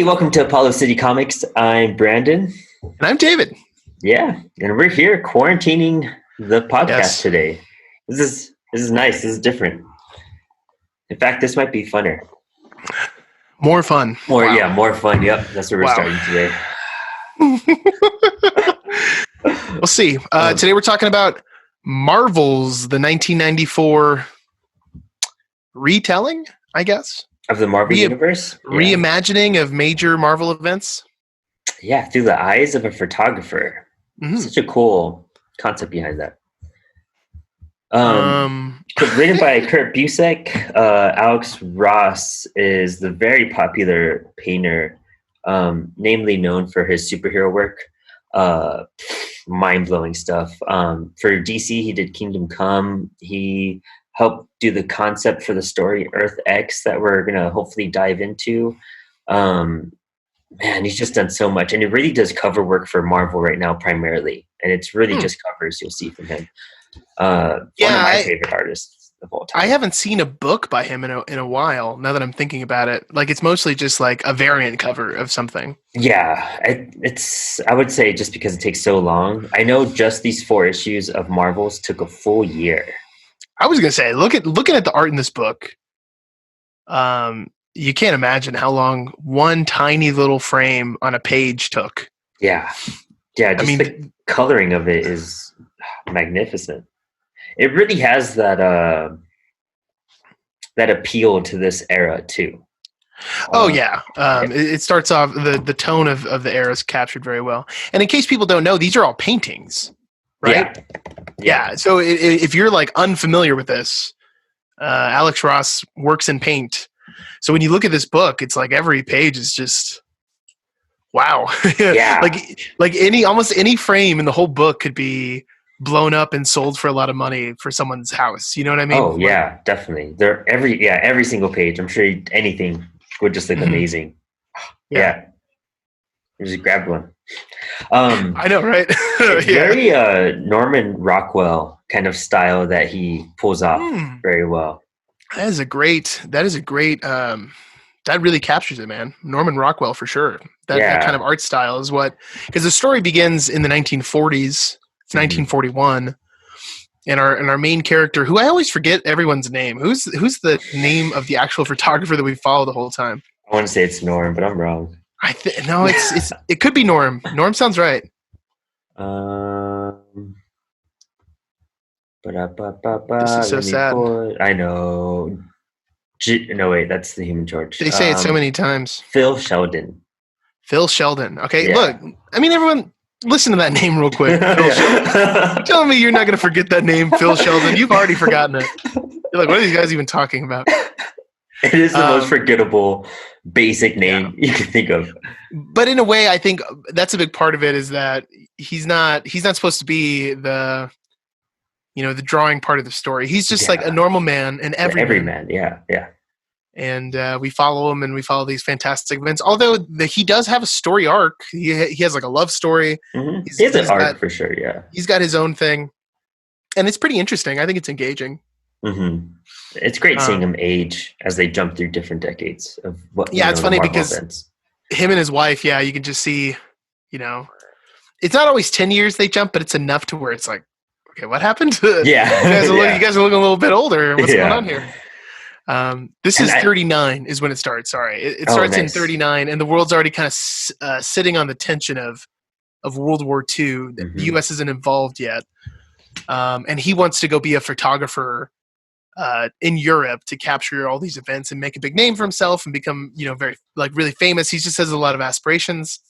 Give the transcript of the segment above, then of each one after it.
Hey, welcome to Apollo City Comics. I'm Brandon. And I'm David. Yeah, and we're here quarantining the podcast today. This is nice. This is different. In fact, this might be funner. More fun. More fun. Yep, that's where we're starting today. We'll see. Today we're talking about Marvel's the 1994 retelling, I guess, of the Marvel Universe. Reimagining of major Marvel events. Yeah, through the eyes of a photographer. Mm-hmm. Such a cool concept behind that. Written by Kurt Busiek, Alex Ross is the very popular painter, namely known for his superhero work. Mind-blowing stuff. For DC, he did Kingdom Come. He helped do the concept for the story Earth X that we're going to hopefully dive into. Man, he's just done so much. And he really does cover work for Marvel right now primarily. And it's really just covers you'll see from him. One of my favorite artists of all time. I haven't seen a book by him in a while, now that I'm thinking about it. Like, it's mostly just like a variant cover of something. Yeah, I would say just because it takes so long. I know just these 4 issues of Marvels took a full year. I was going to say, looking at the art in this book, you can't imagine how long one tiny little frame on a page took. Yeah. The coloring of it is magnificent. It really has that appeal to this era too. It starts off the tone of the era is captured very well. And in case people don't know, these are all paintings, right? Yeah. So if you're like unfamiliar with this, Alex Ross works in paint. So when you look at this book, it's like every page is just wow. Yeah. like almost any frame in the whole book could be blown up and sold for a lot of money for someone's house. You know what I mean? Oh yeah, definitely. They're every single page. I'm sure anything would just look amazing. Yeah. I just grabbed one. I know, right? Very Norman Rockwell kind of style that he pulls off very well. That is a great that really captures it, man. Norman Rockwell for sure. That kind of art style is what, because the story begins in the 1940s. It's 1941. And our main character, who I always forget everyone's name. Who's the name of the actual photographer that we follow the whole time? I want to say it's Norm, but I'm wrong. No, it could be Norm. Norm sounds right. This is so sad. I know. No, wait, that's the Human Torch. They say it so many times. Phil Sheldon. Okay, look. I mean, everyone, listen to that name real quick. Phil Sheldon. You're telling me you're not going to forget that name, Phil Sheldon? You've already forgotten it. You're like, what are these guys even talking about? It is the most forgettable, basic name you can think of. But in a way, I think that's a big part of it, is that he's not supposed to be the drawing part of the story. He's just like a normal man, and every man. Yeah. And we follow him, and we follow these fantastic events. Although he does have a story arc. He has like a love story. Mm-hmm. He has an arc for sure. Yeah, he's got his own thing, and it's pretty interesting. I think it's engaging. Mm-hmm. It's great seeing him age as they jump through different decades of what. Yeah, it's funny because him and his wife. Yeah, you can just see. It's not always 10 years they jump, but it's enough to where it's like, okay, what happened? Yeah. You guys are looking a little bit older. What's going on here? This is 39 is when it starts. Sorry. It starts in 39, and the world's already kind of sitting on the tension of World War II. Mm-hmm. The U.S. isn't involved yet. And he wants to go be a photographer in Europe to capture all these events and make a big name for himself and become, very really famous. He just has a lot of aspirations.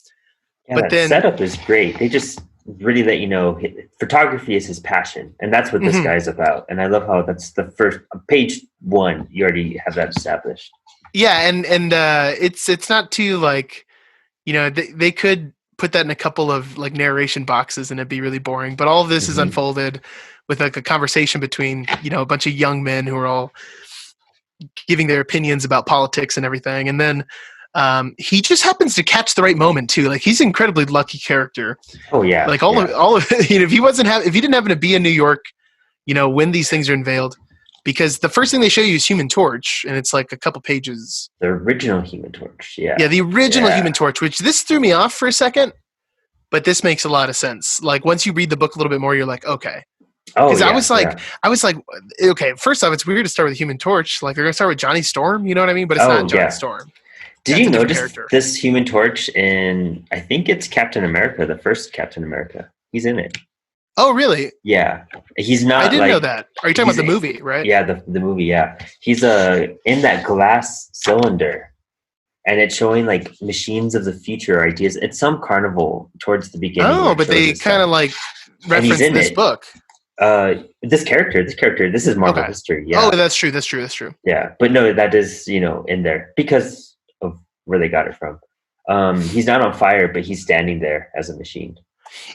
Yeah, but then setup is great. They just really let you know photography is his passion, and that's what this guy's about. And I love how that's the first page 1. You already have that established. Yeah, and it's not too they could put that in a couple of narration boxes and it'd be really boring. But all of this is unfolded with a conversation between a bunch of young men who are all giving their opinions about politics and everything, and then. He just happens to catch the right moment too. He's an incredibly lucky character. Oh yeah. All of if he didn't happen to be in New York, when these things are unveiled, because the first thing they show you is Human Torch, and it's like a couple pages. The original Human Torch, yeah. Yeah, the original Human Torch, which this threw me off for a second, but this makes a lot of sense. Like once you read the book a little bit more, you're like, okay. Because I was like, okay. First off, it's weird to start with Human Torch. Like they're gonna start with Johnny Storm, you know what I mean? But it's not Johnny Storm. Did you notice this Human Torch in? I think it's Captain America, the first Captain America. He's in it. Oh, really? Yeah, he's not. I didn't know that. Are you talking about the movie, right? Yeah, the movie. Yeah, he's in that glass cylinder, and it's showing like machines of the future ideas. It's some carnival towards the beginning. Oh, but they kind of like reference this book. This character, this is Marvel history. Yeah. Oh, that's true. Yeah, but no, that is in there because of where they got it from. He's not on fire, but he's standing there as a machine.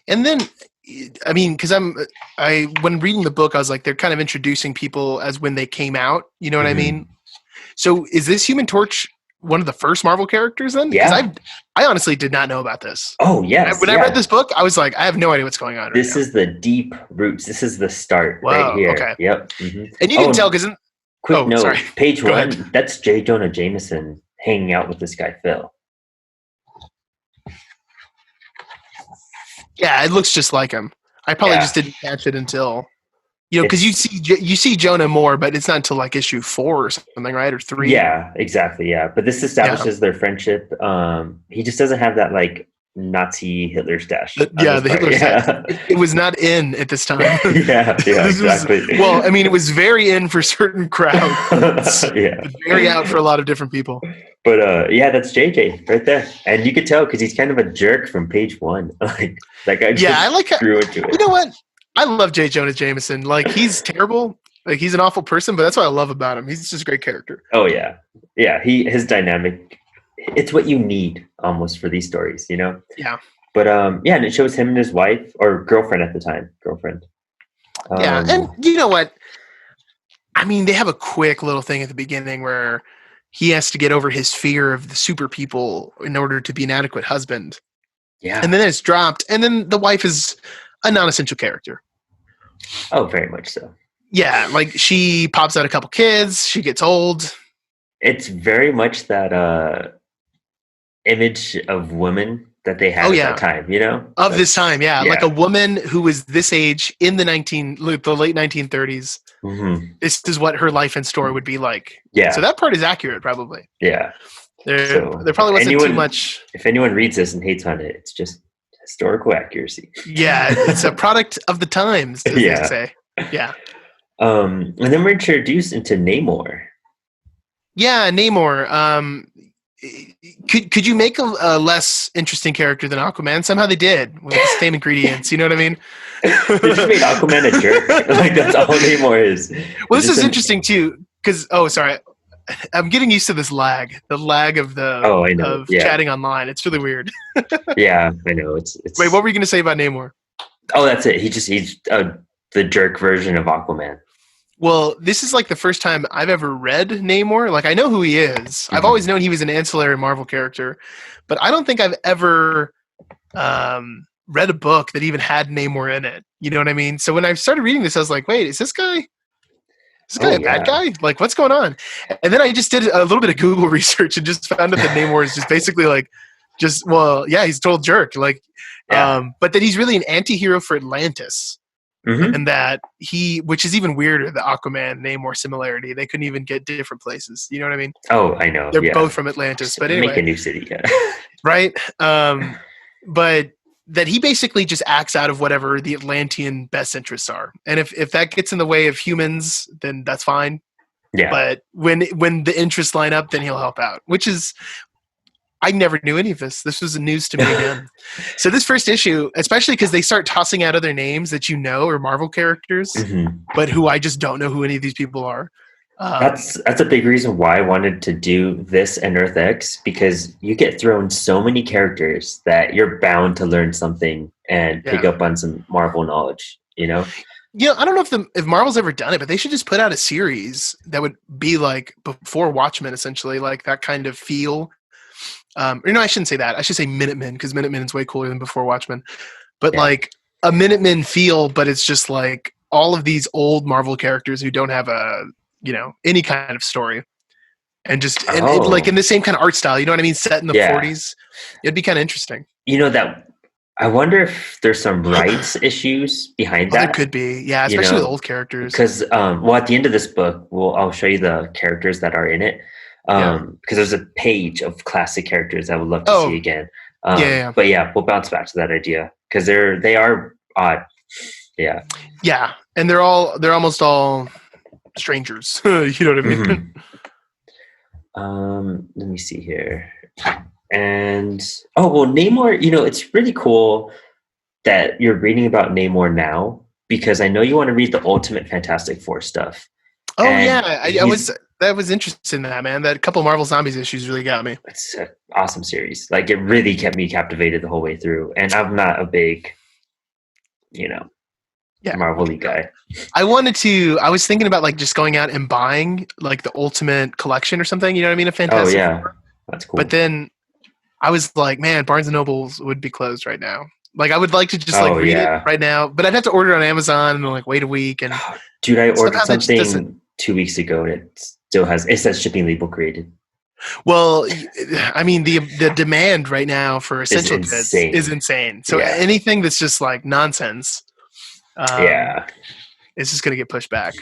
And then, I mean, because when reading the book, I was like, they're kind of introducing people as when they came out. You know what I mean? So, is this Human Torch one of the first Marvel characters then? Yeah. I honestly did not know about this. Oh, yes. When I read this book, I was like, I have no idea what's going on. This is the deep roots. This is the start right here. Okay. Yep. And you can tell because quick note, sorry. Page 1, that's J. Jonah Jameson hanging out with this guy, Phil. Yeah, it looks just like him. I probably just didn't catch it until, because you see Jonah more, but it's not until like issue 4 or something, right? Or 3. Yeah, exactly. Yeah, but this establishes their friendship. He just doesn't have that like Nazi Hitler stash. The Hitler stash. It was not in at this time. yeah, exactly. It was very in for certain crowds. Very out for a lot of different people. But that's JJ right there, and you could tell because he's kind of a jerk from page 1. Like that guy. I like grew into it. You know what? I love J. Jonah Jameson. Like he's terrible. Like he's an awful person, but that's what I love about him. He's just a great character. Oh yeah. His dynamic. It's what you need almost for these stories, Yeah. But and it shows him and his wife or girlfriend at the time. And you know what? I mean, they have a quick little thing at the beginning where he has to get over his fear of the super people in order to be an adequate husband. Yeah. And then it's dropped, and then the wife is a non-essential character. Oh, very much so. Yeah, like she pops out a couple kids, she gets old. It's very much that image of women that they had at that time, Of this time, like a woman who was this age in the late 1930s. Mm-hmm. This is what her life and story would be like. Yeah. So that part is accurate, probably. Yeah. There probably wasn't too much. If anyone reads this and hates on it, it's just historical accuracy. Yeah, it's a product of the times, as they say. Yeah. And then we're introduced into Namor. Yeah, Namor. Could you make a less interesting character than Aquaman? Somehow they did with the same ingredients. You know what I mean? They just made Aquaman a jerk. Like that's all Namor is. Well, this is interesting too, because sorry, I'm getting used to this lag. The lag of chatting online. It's really weird. Yeah, I know. It's. Wait, what were you going to say about Namor? Oh, that's it. He's the jerk version of Aquaman. Well, this is like the first time I've ever read Namor. Like, I know who he is. Mm-hmm. I've always known he was an ancillary Marvel character, but I don't think I've ever read a book that even had Namor in it. You know what I mean? So when I started reading this, I was like, wait, is this guy a bad guy? Like, what's going on? And then I just did a little bit of Google research and just found out that Namor is just basically like, he's a total jerk. Like, but that he's really an anti-hero for Atlantis. Mm-hmm. And that which is even weirder, the Aquaman Namor similarity. They couldn't even get different places. You know what I mean? Oh, I know. They're both from Atlantis, but anyway, make a new city, right? But that he basically just acts out of whatever the Atlantean best interests are, and if that gets in the way of humans, then that's fine. Yeah. But when the interests line up, then he'll help out, which is. I never knew any of this. This was news to me again. So this first issue, especially because they start tossing out other names that are Marvel characters, but who I just don't know who any of these people are. That's a big reason why I wanted to do this and Earth X, because you get thrown so many characters that you're bound to learn something and pick up on some Marvel knowledge, I don't know if Marvel's ever done it, but they should just put out a series that would be like before Watchmen, essentially, like that kind of feel. I shouldn't say that. I should say Minutemen, because Minutemen is way cooler than Before Watchmen. But like a Minutemen feel, but it's just like all of these old Marvel characters who don't have a any kind of story. And just like in the same kind of art style, you know what I mean? Set in the 40s. It'd be kind of interesting. That I wonder if there's some rights issues behind that. There could be, yeah, especially with old characters. Because at the end of this book, I'll show you the characters that are in it. Because there's a page of classic characters I would love to see again. But yeah, we'll bounce back to that idea because they are odd. Yeah. Yeah, and they're almost all strangers. You know what I mean? Let me see here. And Namor, it's really cool that you're reading about Namor now because I know you want to read the Ultimate Fantastic Four stuff. Oh yeah, I was interested in that, man. That couple Marvel Zombies issues really got me. It's an awesome series. Like it really kept me captivated the whole way through. And I'm not a big, Marvel-y guy. I was thinking about like just going out and buying like the Ultimate Collection or something. You know what I mean? A Fantastic Four. That's cool. But then I was like, man, Barnes and Nobles would be closed right now. Like I would like to just read it right now, but I'd have to order it on Amazon and like wait a week. And dude, I ordered something 2 weeks ago and it says shipping label created. Well, I mean the demand right now for essential goods is insane. So anything that's just like nonsense, it's just gonna get pushed back.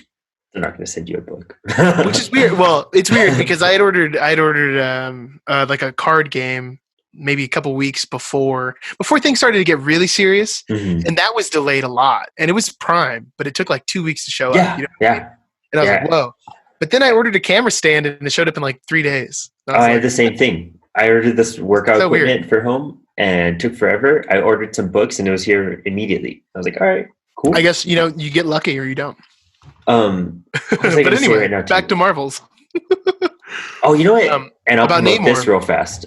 They're not going to send you a book, which is weird. Well, it's weird because I'd ordered like a card game maybe a couple weeks before things started to get really serious, and that was delayed a lot. And it was Prime, but it took like 2 weeks to show up. You know and I was like, whoa. But then I ordered a camera stand and it showed up in like 3 days. I had the same thing. I ordered this workout equipment for home and it took forever. I ordered some books and it was here immediately. I was like, all right, cool. I guess, you get lucky or you don't. But anyway, back to Marvels. You know what? And I'll promote this real fast.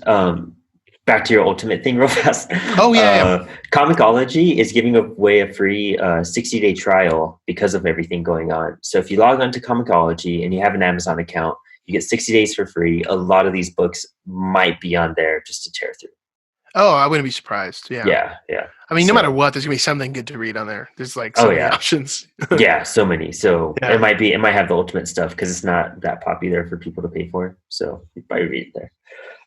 Back to your Ultimate thing real fast. Comixology is giving away a free 60-day trial because of everything going on. So if you log on to Comixology and you have an Amazon account, you get 60 days for free. A lot of these books might be on there just to tear through. Oh, I wouldn't be surprised. Yeah. I mean, no matter what, there's gonna be something good to read on there. There's like so many options. So many. So it might have the Ultimate stuff because it's not that popular for people to pay for. So you probably read it there.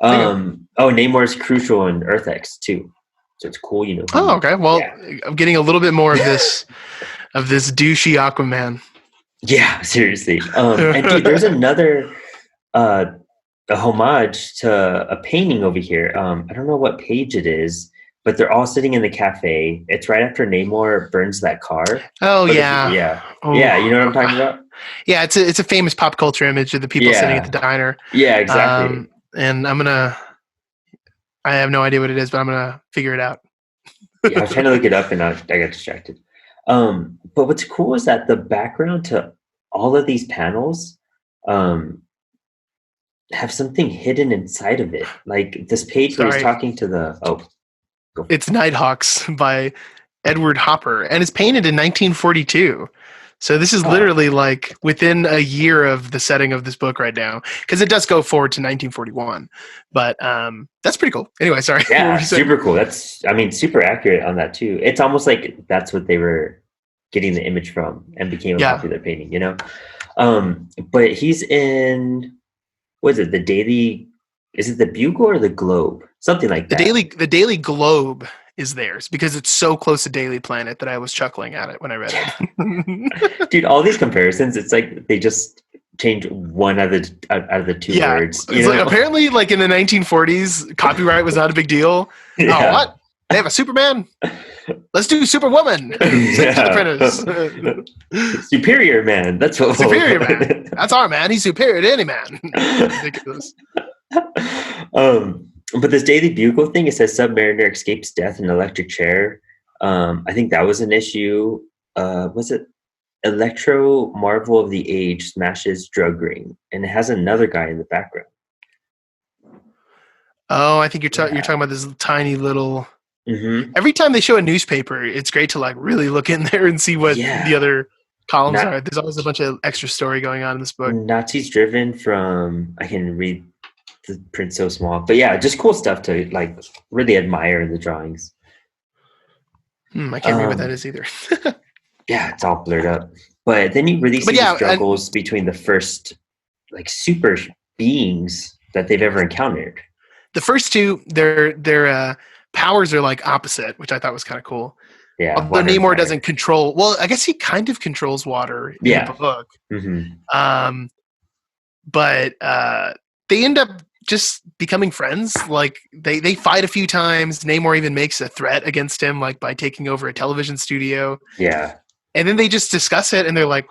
Namor is crucial in Earth X too. So it's cool, Oh, okay. Well, I'm getting a little bit more of this douchey Aquaman. Yeah, seriously. And dude, there's another a homage to a painting over here. I don't know what page it is, but they're all sitting in the cafe. It's right after Namor burns that car. Oh, yeah. Yeah, you know what I'm talking about? Yeah, it's a famous pop culture image of the people sitting at the diner. Yeah, exactly. And I have no idea what it is, but I'm going to figure it out. I was trying to look it up and I got distracted. But what's cool is that the background to all of these panels have something hidden inside of it. Like this page where he's talking to it's Nighthawks by Edward Hopper, and it's painted in 1942. So this is literally like within a year of the setting of this book right now, because it does go forward to 1941. But that's pretty cool. Anyway, sorry. Yeah, super cool. That's, super accurate on that too. It's almost like that's what they were getting the image from and became a popular painting, But he's in, what is it, is it the Bugle or the Globe? Something like that. The Daily Globe is theirs because it's so close to Daily Planet that I was chuckling at it when I read it. Dude, all these comparisons, it's like they just change one out of the two words. It's like apparently like in the 1940s, copyright was not a big deal. Yeah. Oh, what? They have a Superman? Let's do Superwoman. Superior Man. That's what. Superior Man. That's our man. He's superior to any man. Ridiculous. But this Daily Bugle thing, it says Submariner escapes death in an electric chair. I think that was an issue. Was it Electro Marvel of the Age smashes drug ring, and it has another guy in the background. Oh, I think you're talking about this tiny little. Mm-hmm. Every time they show a newspaper, it's great to like really look in there and see what the other columns are. There's always a bunch of extra story going on in this book. Nazis driven from, I can read the print so small, but yeah, just cool stuff to like really admire in the drawings. I can't read what that is either. Yeah, it's all blurred up. But then you really see the struggles between the first like super beings that they've ever encountered. The first two, their powers are like opposite, which I thought was kind of cool. Yeah, although Namor doesn't control. Well, I guess he kind of controls water in the book. Mm-hmm. But they end up just becoming friends. Like they fight a few times. Namor even makes a threat against him, like by taking over a television studio. Yeah. And then they just discuss it, and they're like,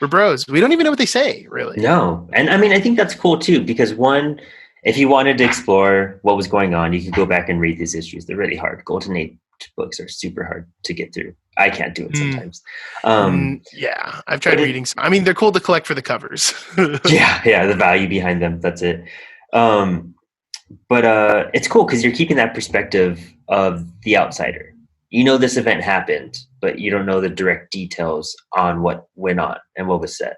"We're bros." We don't even know what they say, really. No, and I mean, I think that's cool too, because one, if you wanted to explore what was going on, you could go back and read these issues. They're really hard. Golden Age books are super hard to get through. I can't do it sometimes. Yeah, I've tried reading some. I mean, they're cool to collect for the covers. yeah, the value behind them. That's it. But it's cool because you're keeping that perspective of the outsider. You know this event happened, but you don't know the direct details on what went on and what was said.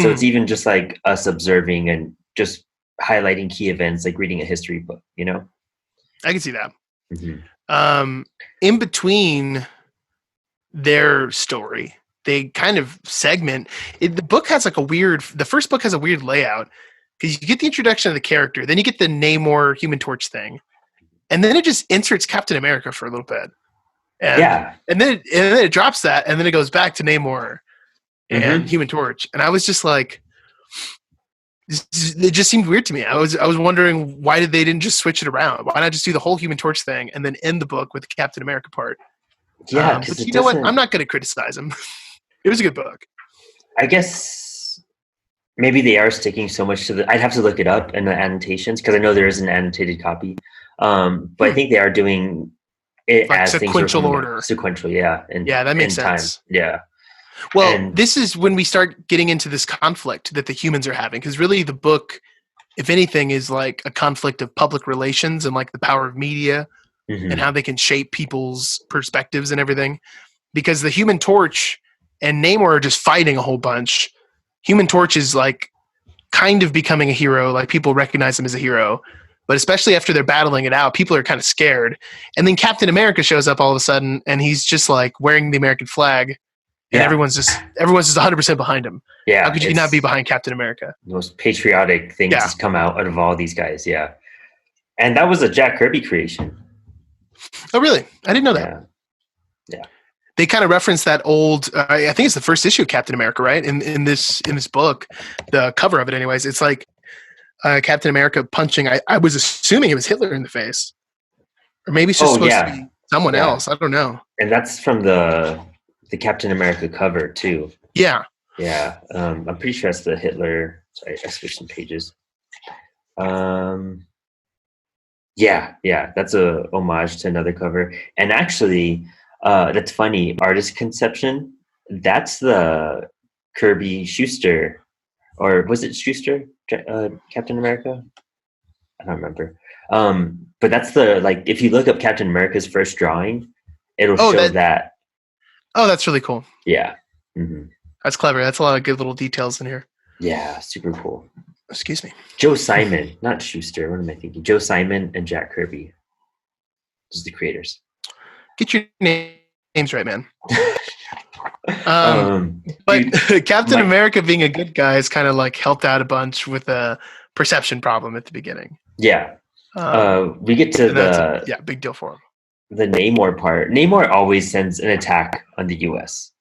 So it's even just like us observing and just highlighting key events, like reading a history book, you know? I can see that. Mm-hmm. In between their story, they kind of segment it. The book has like the first book has a weird layout because you get the introduction of the character, then you get the Namor Human Torch thing, and then it just inserts Captain America for a little bit. And then it drops that, and then it goes back to Namor and Human Torch. And I was just like, it just seemed weird to me. I was wondering why they didn't just switch it around? Why not just do the whole Human Torch thing and then end the book with the Captain America part? Yeah, but you know what? I'm not going to criticize him. It was a good book. I guess maybe they are sticking so much to I'd have to look it up in the annotations because I know there is an annotated copy. But I think they are doing it like as sequential order. Sequential, yeah. Yeah, that makes sense. Time. Yeah. Well, this is when we start getting into this conflict that the humans are having, because really the book, if anything, is like a conflict of public relations and like the power of media and how they can shape people's perspectives and everything. Because the Human Torch and Namor are just fighting a whole bunch. Human Torch is like kind of becoming a hero, like people recognize him as a hero. But especially after they're battling it out, people are kind of scared. And then Captain America shows up all of a sudden, and he's just like wearing the American flag. And everyone's just 100% behind him. Yeah. How could you not be behind Captain America? The most patriotic things has come out of all these guys. Yeah. And that was a Jack Kirby creation. Oh, really? I didn't know that. Yeah. They kind of reference that old, I think it's the first issue of Captain America, right? In this book, the cover of it anyways, it's like Captain America punching, I was assuming it was Hitler in the face. Or maybe it's just supposed to be someone else. I don't know. And that's from the Captain America cover too. Yeah. Yeah. I'm pretty sure that's the Hitler. Sorry, I switched some pages. Yeah. That's a homage to another cover. And actually, that's funny. Artist conception. That's the Kirby Schuster, or was it Schuster? Captain America? I don't remember. But that's if you look up Captain America's first drawing, it'll show that. Oh, that's really cool. Yeah. That's clever. That's a lot of good little details in here. Yeah, super cool. Excuse me. Joe Simon, not Schuster. What am I thinking? Joe Simon and Jack Kirby. Those are the creators. Get your names right, man. But Captain America being a good guy has kind of like helped out a bunch with a perception problem at the beginning. Yeah. We get to big deal for him. The Namor part. Namor always sends an attack on the U.S.,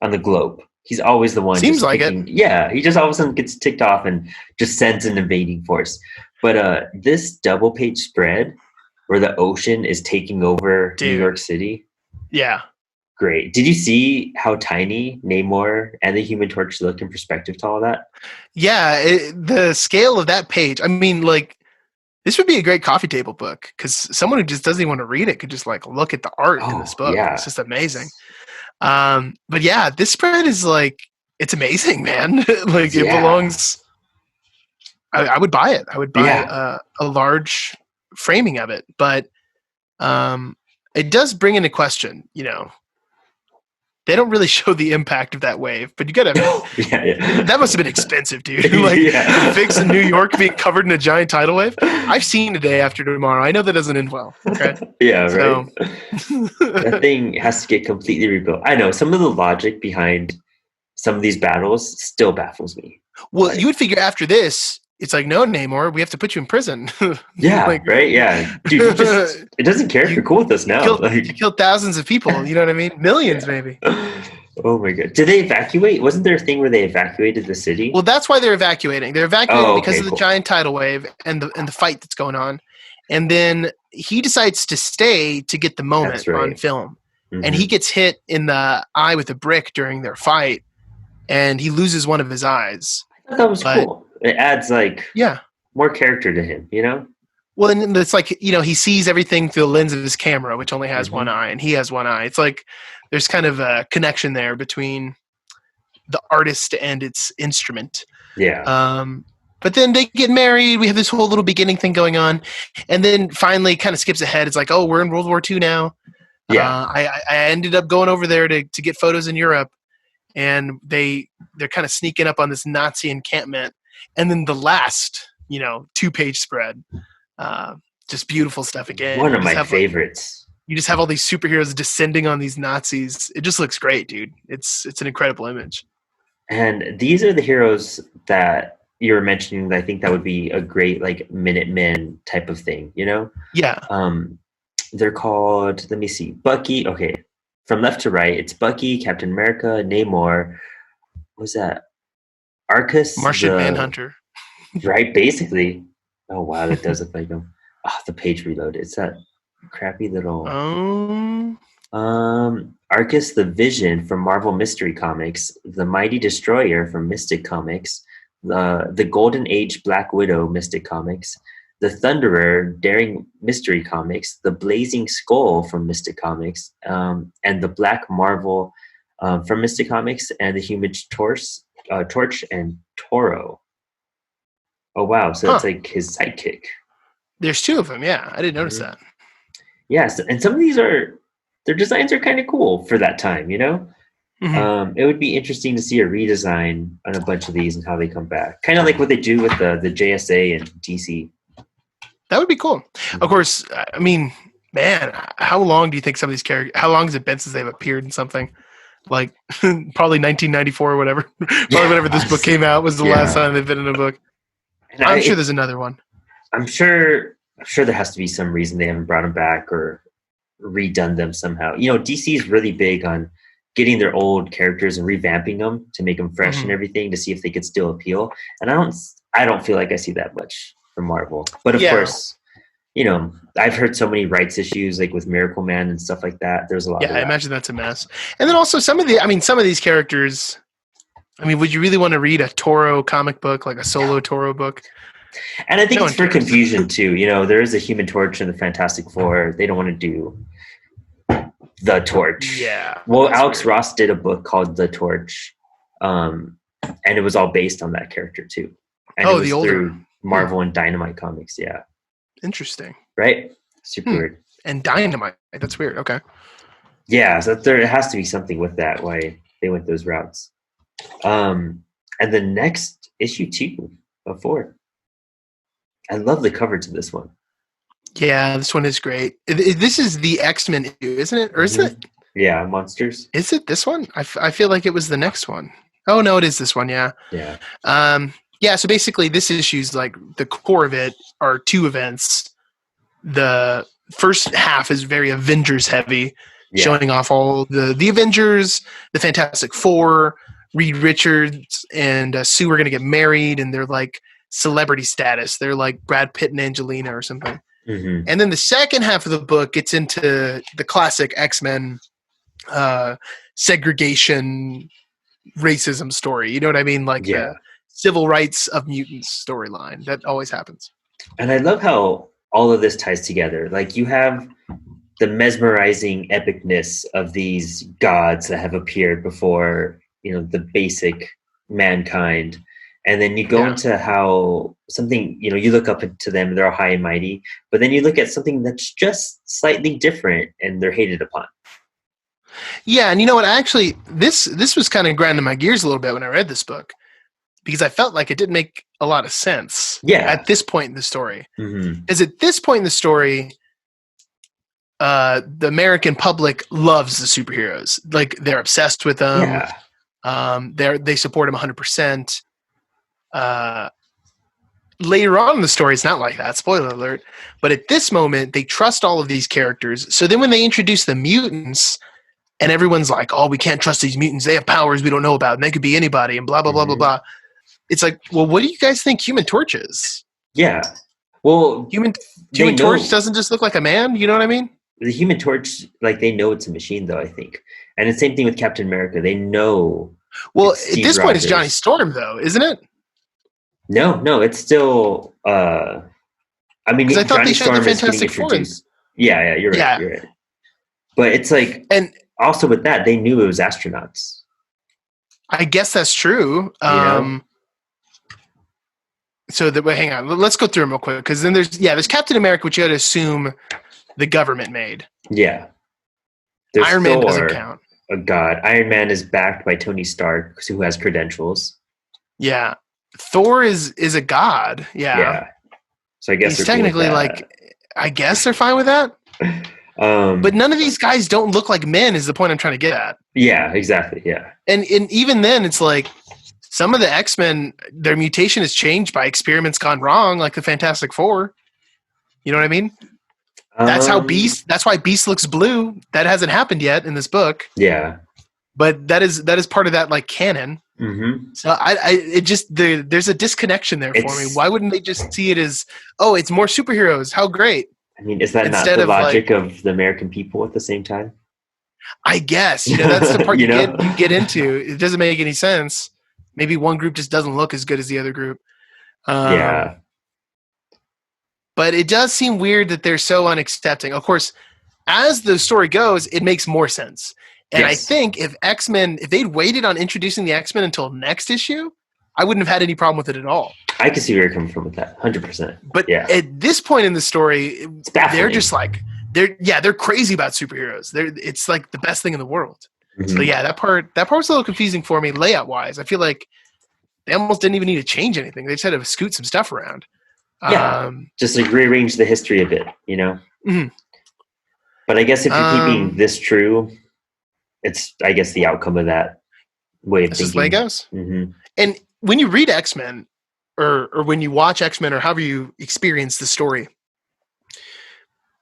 on the globe. He's always the one. Seems like it. Yeah, he just all of a sudden gets ticked off and just sends an invading force. But this double-page spread where the ocean is taking over New York City. Yeah. Great. Did you see how tiny Namor and the Human Torch look in perspective to all that? Yeah, the scale of that page. I mean, like, this would be a great coffee table book because someone who just doesn't even want to read it could just like look at the art in this book. Yeah. It's just amazing. But yeah, this spread is like, it's amazing, man. Like it belongs. I would buy it. I would buy a large framing of it, but it does bring into question, they don't really show the impact of that wave, but you gotta admit, that must have been expensive, dude. Like the fix in New York being covered in a giant tidal wave. I've seen A Day After Tomorrow. I know that doesn't end well. Okay. Yeah, right. That thing has to get completely rebuilt. I know some of the logic behind some of these battles still baffles me. Well, you would figure after this, it's like, no, Namor, we have to put you in prison. Yeah, like, right? Yeah. Dude, it doesn't care if you're cool with us now. You killed thousands of people, you know what I mean? Millions, maybe. Oh my god. Did they evacuate? Wasn't there a thing where they evacuated the city? Well, that's why they're evacuating. They're evacuating because of the giant tidal wave and the fight that's going on. And then he decides to stay to get the moment on film. Mm-hmm. And he gets hit in the eye with a brick during their fight, and he loses one of his eyes. I thought that was cool. It adds more character to him, you know? Well, and it's like, you know, he sees everything through the lens of his camera, which only has one eye, and he has one eye. It's like there's kind of a connection there between the artist and its instrument. Yeah. But then they get married. We have this whole little beginning thing going on. And then finally kind of skips ahead. It's like, oh, we're in World War II now. Yeah. I ended up going over there to get photos in Europe. And they're kind of sneaking up on this Nazi encampment. And then the last, 2-page spread. Just beautiful stuff again. One of my favorites. You just have all these superheroes descending on these Nazis. It just looks great, dude. It's an incredible image. And these are the heroes that you were mentioning. I think that would be a great Minutemen type of thing, you know? Yeah. They're called, let me see, Bucky. Okay. From left to right, it's Bucky, Captain America, Namor. What was that? Arcus? Martian Manhunter. Right, basically. Oh, wow, that does look like him. Oh, the page reloaded. It's that crappy little... Arcus the Vision from Marvel Mystery Comics, the Mighty Destroyer from Mystic Comics, the Golden Age Black Widow Mystic Comics, the Thunderer Daring Mystery Comics, the Blazing Skull from Mystic Comics, and the Black Marvel from Mystic Comics, and the Human Torch and Toro. Oh wow! So it's like his sidekick. There's two of them. Yeah, I didn't notice that. Yes, and some of these their designs are kind of cool for that time, you know? Mm-hmm. It would be interesting to see a redesign on a bunch of these and how they come back. Kind of like what they do with the JSA and DC. That would be cool. Mm-hmm. Of course, I mean, man, how long do you think some of these characters, how long has it been since they've appeared in something? Like probably 1994 or whatever. Probably whenever this book came out was the last time they've been in a book. And I'm sure there's another one. I'm sure there has to be some reason they haven't brought them back or redone them somehow. You know, DC is really big on getting their old characters and revamping them to make them fresh and everything to see if they could still appeal. And I don't feel like I see that much from Marvel. But of course, you know, I've heard so many rights issues like with Miracle Man and stuff like that. There's a lot of that. I imagine that's a mess. And then also some of these characters, I mean, would you really want to read a Toro comic book, like a solo Toro book? And I think it's for confusion too. You know, there is a Human Torch in the Fantastic Four. They don't want to do the Torch. Yeah. Well, Alex Ross did a book called The Torch, and it was all based on that character too. And it was through Marvel and Dynamite Comics. Yeah. Interesting. Right? Super weird. And Dynamite. That's weird. Okay. Yeah. So there has to be something with that, why they went those routes. And the next issue 2 of 4. I love the cover to this one. Yeah, this one is great. This is the X-Men issue, isn't it? Or is it? Yeah, Monsters. Is it this one? I feel like it was the next one. Oh, no, it is this one, yeah. Yeah. Yeah, so basically this issue's like the core of it are 2 events. The first half is very Avengers heavy, showing off all the Avengers, the Fantastic Four, Reed Richards and Sue are going to get married, and they're like celebrity status. They're like Brad Pitt and Angelina or something. Mm-hmm. And then the second half of the book gets into the classic X-Men segregation, racism story. You know what I mean? Like the civil rights of mutants storyline. That always happens. And I love how all of this ties together. Like you have the mesmerizing epicness of these gods that have appeared before, you know, the basic mankind. And then you go into how something, you know, you look up to them, they're all high and mighty, but then you look at something that's just slightly different and they're hated upon. Yeah, and you know what? Actually, this was kind of grinding my gears a little bit when I read this book because I felt like it didn't make a lot of sense. Yeah. At this point in the story, Mm-hmm. because at this point in the story, the American public loves the superheroes. Like they're obsessed with them. Yeah. They support them 100%. Later on in the story, it's not like that. Spoiler alert. But at this moment, they trust all of these characters. So then when they introduce the mutants, and everyone's like, oh, we can't trust these mutants. They have powers we don't know about, and they could be anybody, and blah, blah, blah, blah, blah. It's like, well, what do you guys think Human Torch is? Yeah. Well, Human Torch doesn't just look like a man. You know what I mean? The Human Torch, like, they know it's a machine, though, I think. And the same thing with Captain America. They know. Well, at this point, it's Johnny Storm, though, isn't it? No, it's still. I mean, I thought Johnny they showed Storm the is getting Fantastic Four. introduced. Yeah, you're right. You're right. But it's like, and also with that, they knew it was astronauts. I guess that's true. So hang on, let's go through them real quick because then there's Captain America, which you got to assume the government made. Yeah. There's Iron Man doesn't count. Oh God, Iron Man is backed by Tony Stark, who has credentials. Yeah. Thor is a god. Yeah. So I guess he's technically I guess they're fine with that. But none of these guys don't look like men is the point I'm trying to get at. Yeah, exactly. Yeah. And even then it's like some of the X-Men, their mutation is changed by experiments gone wrong, like the Fantastic Four. You know what I mean? That's why Beast looks blue. That hasn't happened yet in this book. Yeah. But that is part of that like canon. Mm-hmm. So there's a disconnection there for me. Why wouldn't they just see it as, oh, it's more superheroes? How great. I mean, is that not the logic of the American people at the same time? I guess. That's the part you get into. It doesn't make any sense. Maybe one group just doesn't look as good as the other group. Yeah. But it does seem weird that they're so unaccepting. Of course, as the story goes, it makes more sense. And yes. I think if they'd waited on introducing the X-Men until next issue, I wouldn't have had any problem with it at all. I can see where you're coming from with that, 100%. But at this point in the story, they're just like they're crazy about superheroes. It's like the best thing in the world. Mm-hmm. So yeah, that part was a little confusing for me layout wise. I feel like they almost didn't even need to change anything. They just had to scoot some stuff around. Yeah, just like rearrange the history a bit, Mm-hmm. But I guess if you're keeping this true, it's, I guess, the outcome of that way of thinking. Just Legos. Mm-hmm. And when you read X-Men, or when you watch X-Men, or however you experience the story,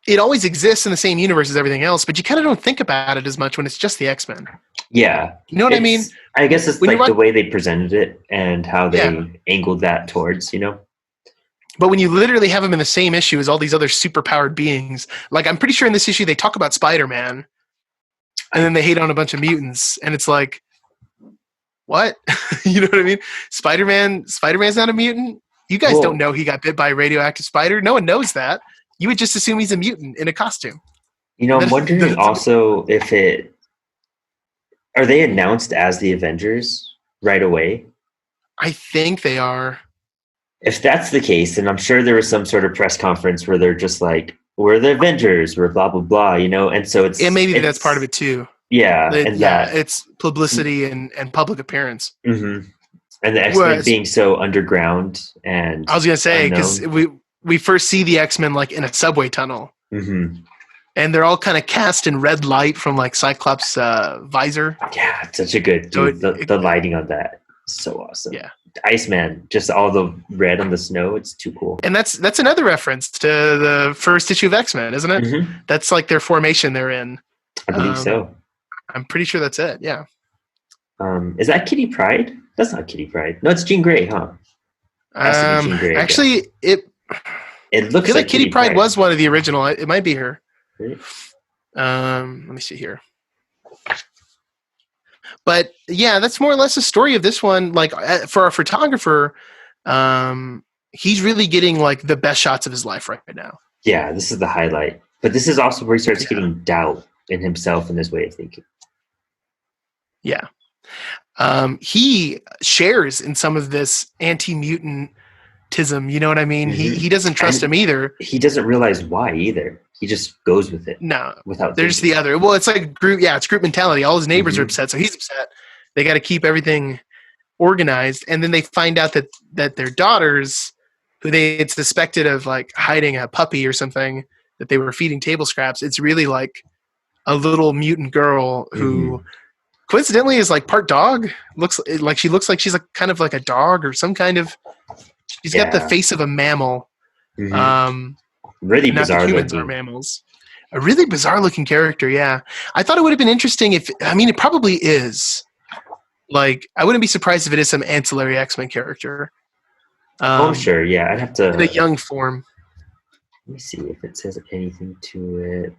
it always exists in the same universe as everything else, but you kind of don't think about it as much when it's just the X-Men. Yeah. You know what I mean? I guess it's like the way they presented it and how they angled that towards, But when you literally have them in the same issue as all these other superpowered beings, like I'm pretty sure in this issue they talk about Spider-Man, and then they hate on a bunch of mutants, and it's like, what? You know what I mean? Spider-Man's not a mutant. You guys don't know he got bit by a radioactive spider. No one knows that. You would just assume he's a mutant in a costume. I'm wondering also if are they announced as the Avengers right away? I think they are. If that's the case, then I'm sure there was some sort of press conference where they're just like, we're the Avengers, we're blah, blah, blah, and so it's... And maybe that's part of it too. Yeah. It's publicity and public appearance. Mm-hmm. And the X-Men being so underground and... I was going to say, because we first see the X-Men like in a subway tunnel. Mm-hmm. And they're all kind of cast in red light from like Cyclops' visor. Yeah, it's such a good... the lighting on that is so awesome. Yeah. Iceman, just all the red on the snow, it's too cool. And that's another reference to the first issue of X-Men, isn't it? Mm-hmm. That's like their formation they're in. I believe so. I'm pretty sure that's it, yeah. Is that Kitty Pryde? That's not Kitty Pryde. No, it's Jean Grey, huh? Jean Grey, actually, it looks like Kitty Pryde was one of the original. It might be her. Right. Let me see here. But yeah, that's more or less the story of this one. Like for our photographer, he's really getting like the best shots of his life right now. Yeah, this is the highlight. But this is also where he starts getting doubt in himself and his way of thinking. Yeah. He shares in some of this anti-mutant nepotism. You know what I mean? He doesn't trust him either. He doesn't realize why either. He just goes with it. No, without. There's thinking. The other. Well, it's like group. Yeah, it's group mentality. All his neighbors are upset, so he's upset. They got to keep everything organized, and then they find out that their daughters, who they had suspected of like hiding a puppy or something that they were feeding table scraps, it's really like a little mutant girl who coincidentally is like part dog. She looks like she's kind of like a dog or some kind of. She's got the face of a mammal. Really bizarre humans looking. Are mammals. A really bizarre looking character. Yeah, I thought it would have been interesting if. I mean, it probably is. Like, I wouldn't be surprised if it is some ancillary X-Men character. Sure. Yeah, I'd have to. In a young form. Let me see if it says anything to it.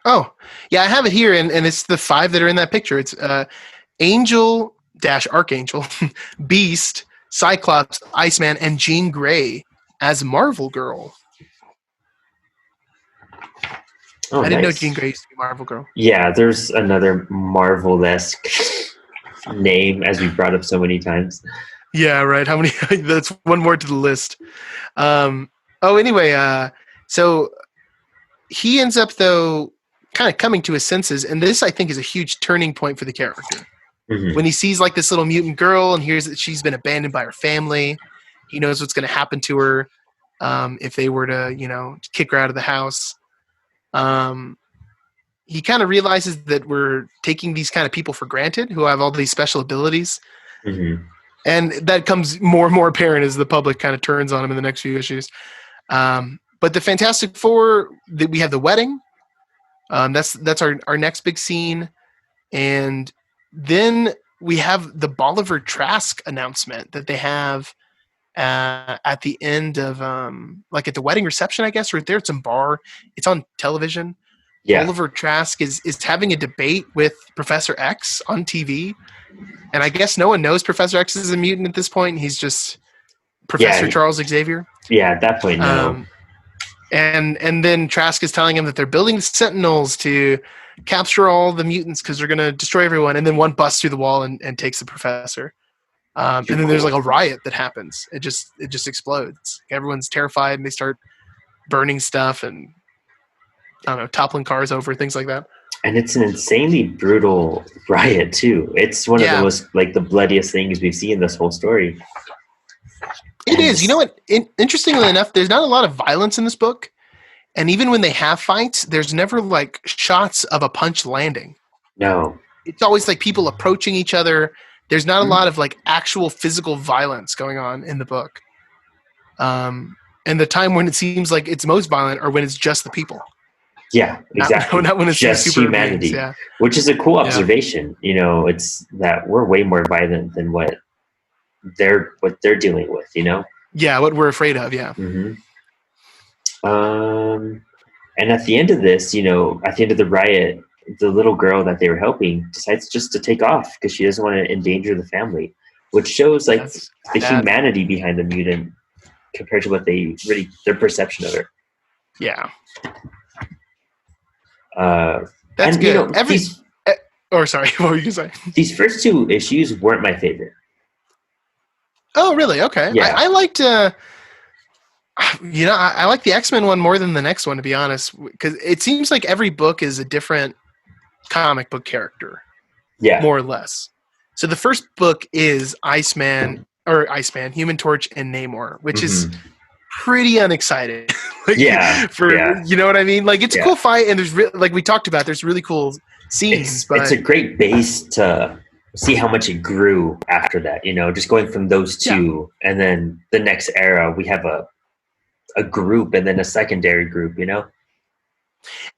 Oh, yeah, I have it here, and it's the 5 that are in that picture. It's Angel - Archangel, Beast, Cyclops, Iceman, and Jean Grey as Marvel Girl. I didn't know Jean Grey used to be Marvel Girl. Yeah, there's another Marvel-esque name, as we brought up so many times. Yeah, right. How many? That's one more to the list. Anyway, so he ends up, though, kind of coming to his senses, and this, I think, is a huge turning point for the character. When he sees, like, this little mutant girl and hears that she's been abandoned by her family, he knows what's going to happen to her if they were to, kick her out of the house. He kind of realizes that we're taking these kind of people for granted who have all these special abilities. And that comes more and more apparent as the public kind of turns on him in the next few issues. But the Fantastic Four, we have the wedding. That's our next big scene. And then we have the Bolivar Trask announcement that they have at the end of like at the wedding reception, I guess, or there at some bar. It's on television. Yeah. Bolivar Trask is having a debate with Professor X on TV. And I guess no one knows Professor X is a mutant at this point. He's just Professor Charles Xavier. Yeah, at that point, no. And then Trask is telling him that they're building the Sentinels to capture all the mutants because they're going to destroy everyone. And then one busts through the wall and takes the professor. And then there's like a riot that happens. It just explodes. Everyone's terrified and they start burning stuff and I don't know, toppling cars over, things like that. And it's an insanely brutal riot too. It's one of the most like the bloodiest things we've seen in this whole story. It is. You know what? Interestingly enough, there's not a lot of violence in this book. And even when they have fights, there's never like shots of a punch landing. No. It's always like people approaching each other. There's not a lot of like actual physical violence going on in the book. And the time when it seems like it's most violent are when it's just the people. Yeah, exactly. Not when it's just super humanity, which is a cool observation. You know, it's that we're way more violent than what they're dealing with. You know. Yeah, what we're afraid of. Yeah. And at the end of this, at the end of the riot, the little girl that they were helping decides just to take off because she doesn't want to endanger the family, which shows like the humanity behind the mutant compared to what their perception of her. Yeah. That's good. Sorry, what were you saying? These first 2 issues weren't my favorite. Oh, really? Okay. Yeah. I liked. I like the X-Men one more than the next one, to be honest, because it seems like every book is a different comic book character. Yeah. More or less. So the first book is Iceman, Human Torch, and Namor, which is pretty unexciting. You know what I mean? Like it's a cool fight, and there's like we talked about, there's really cool scenes. It's a great base to see how much it grew after that. Just going from those 2, and then the next era, we have a group, and then a secondary group.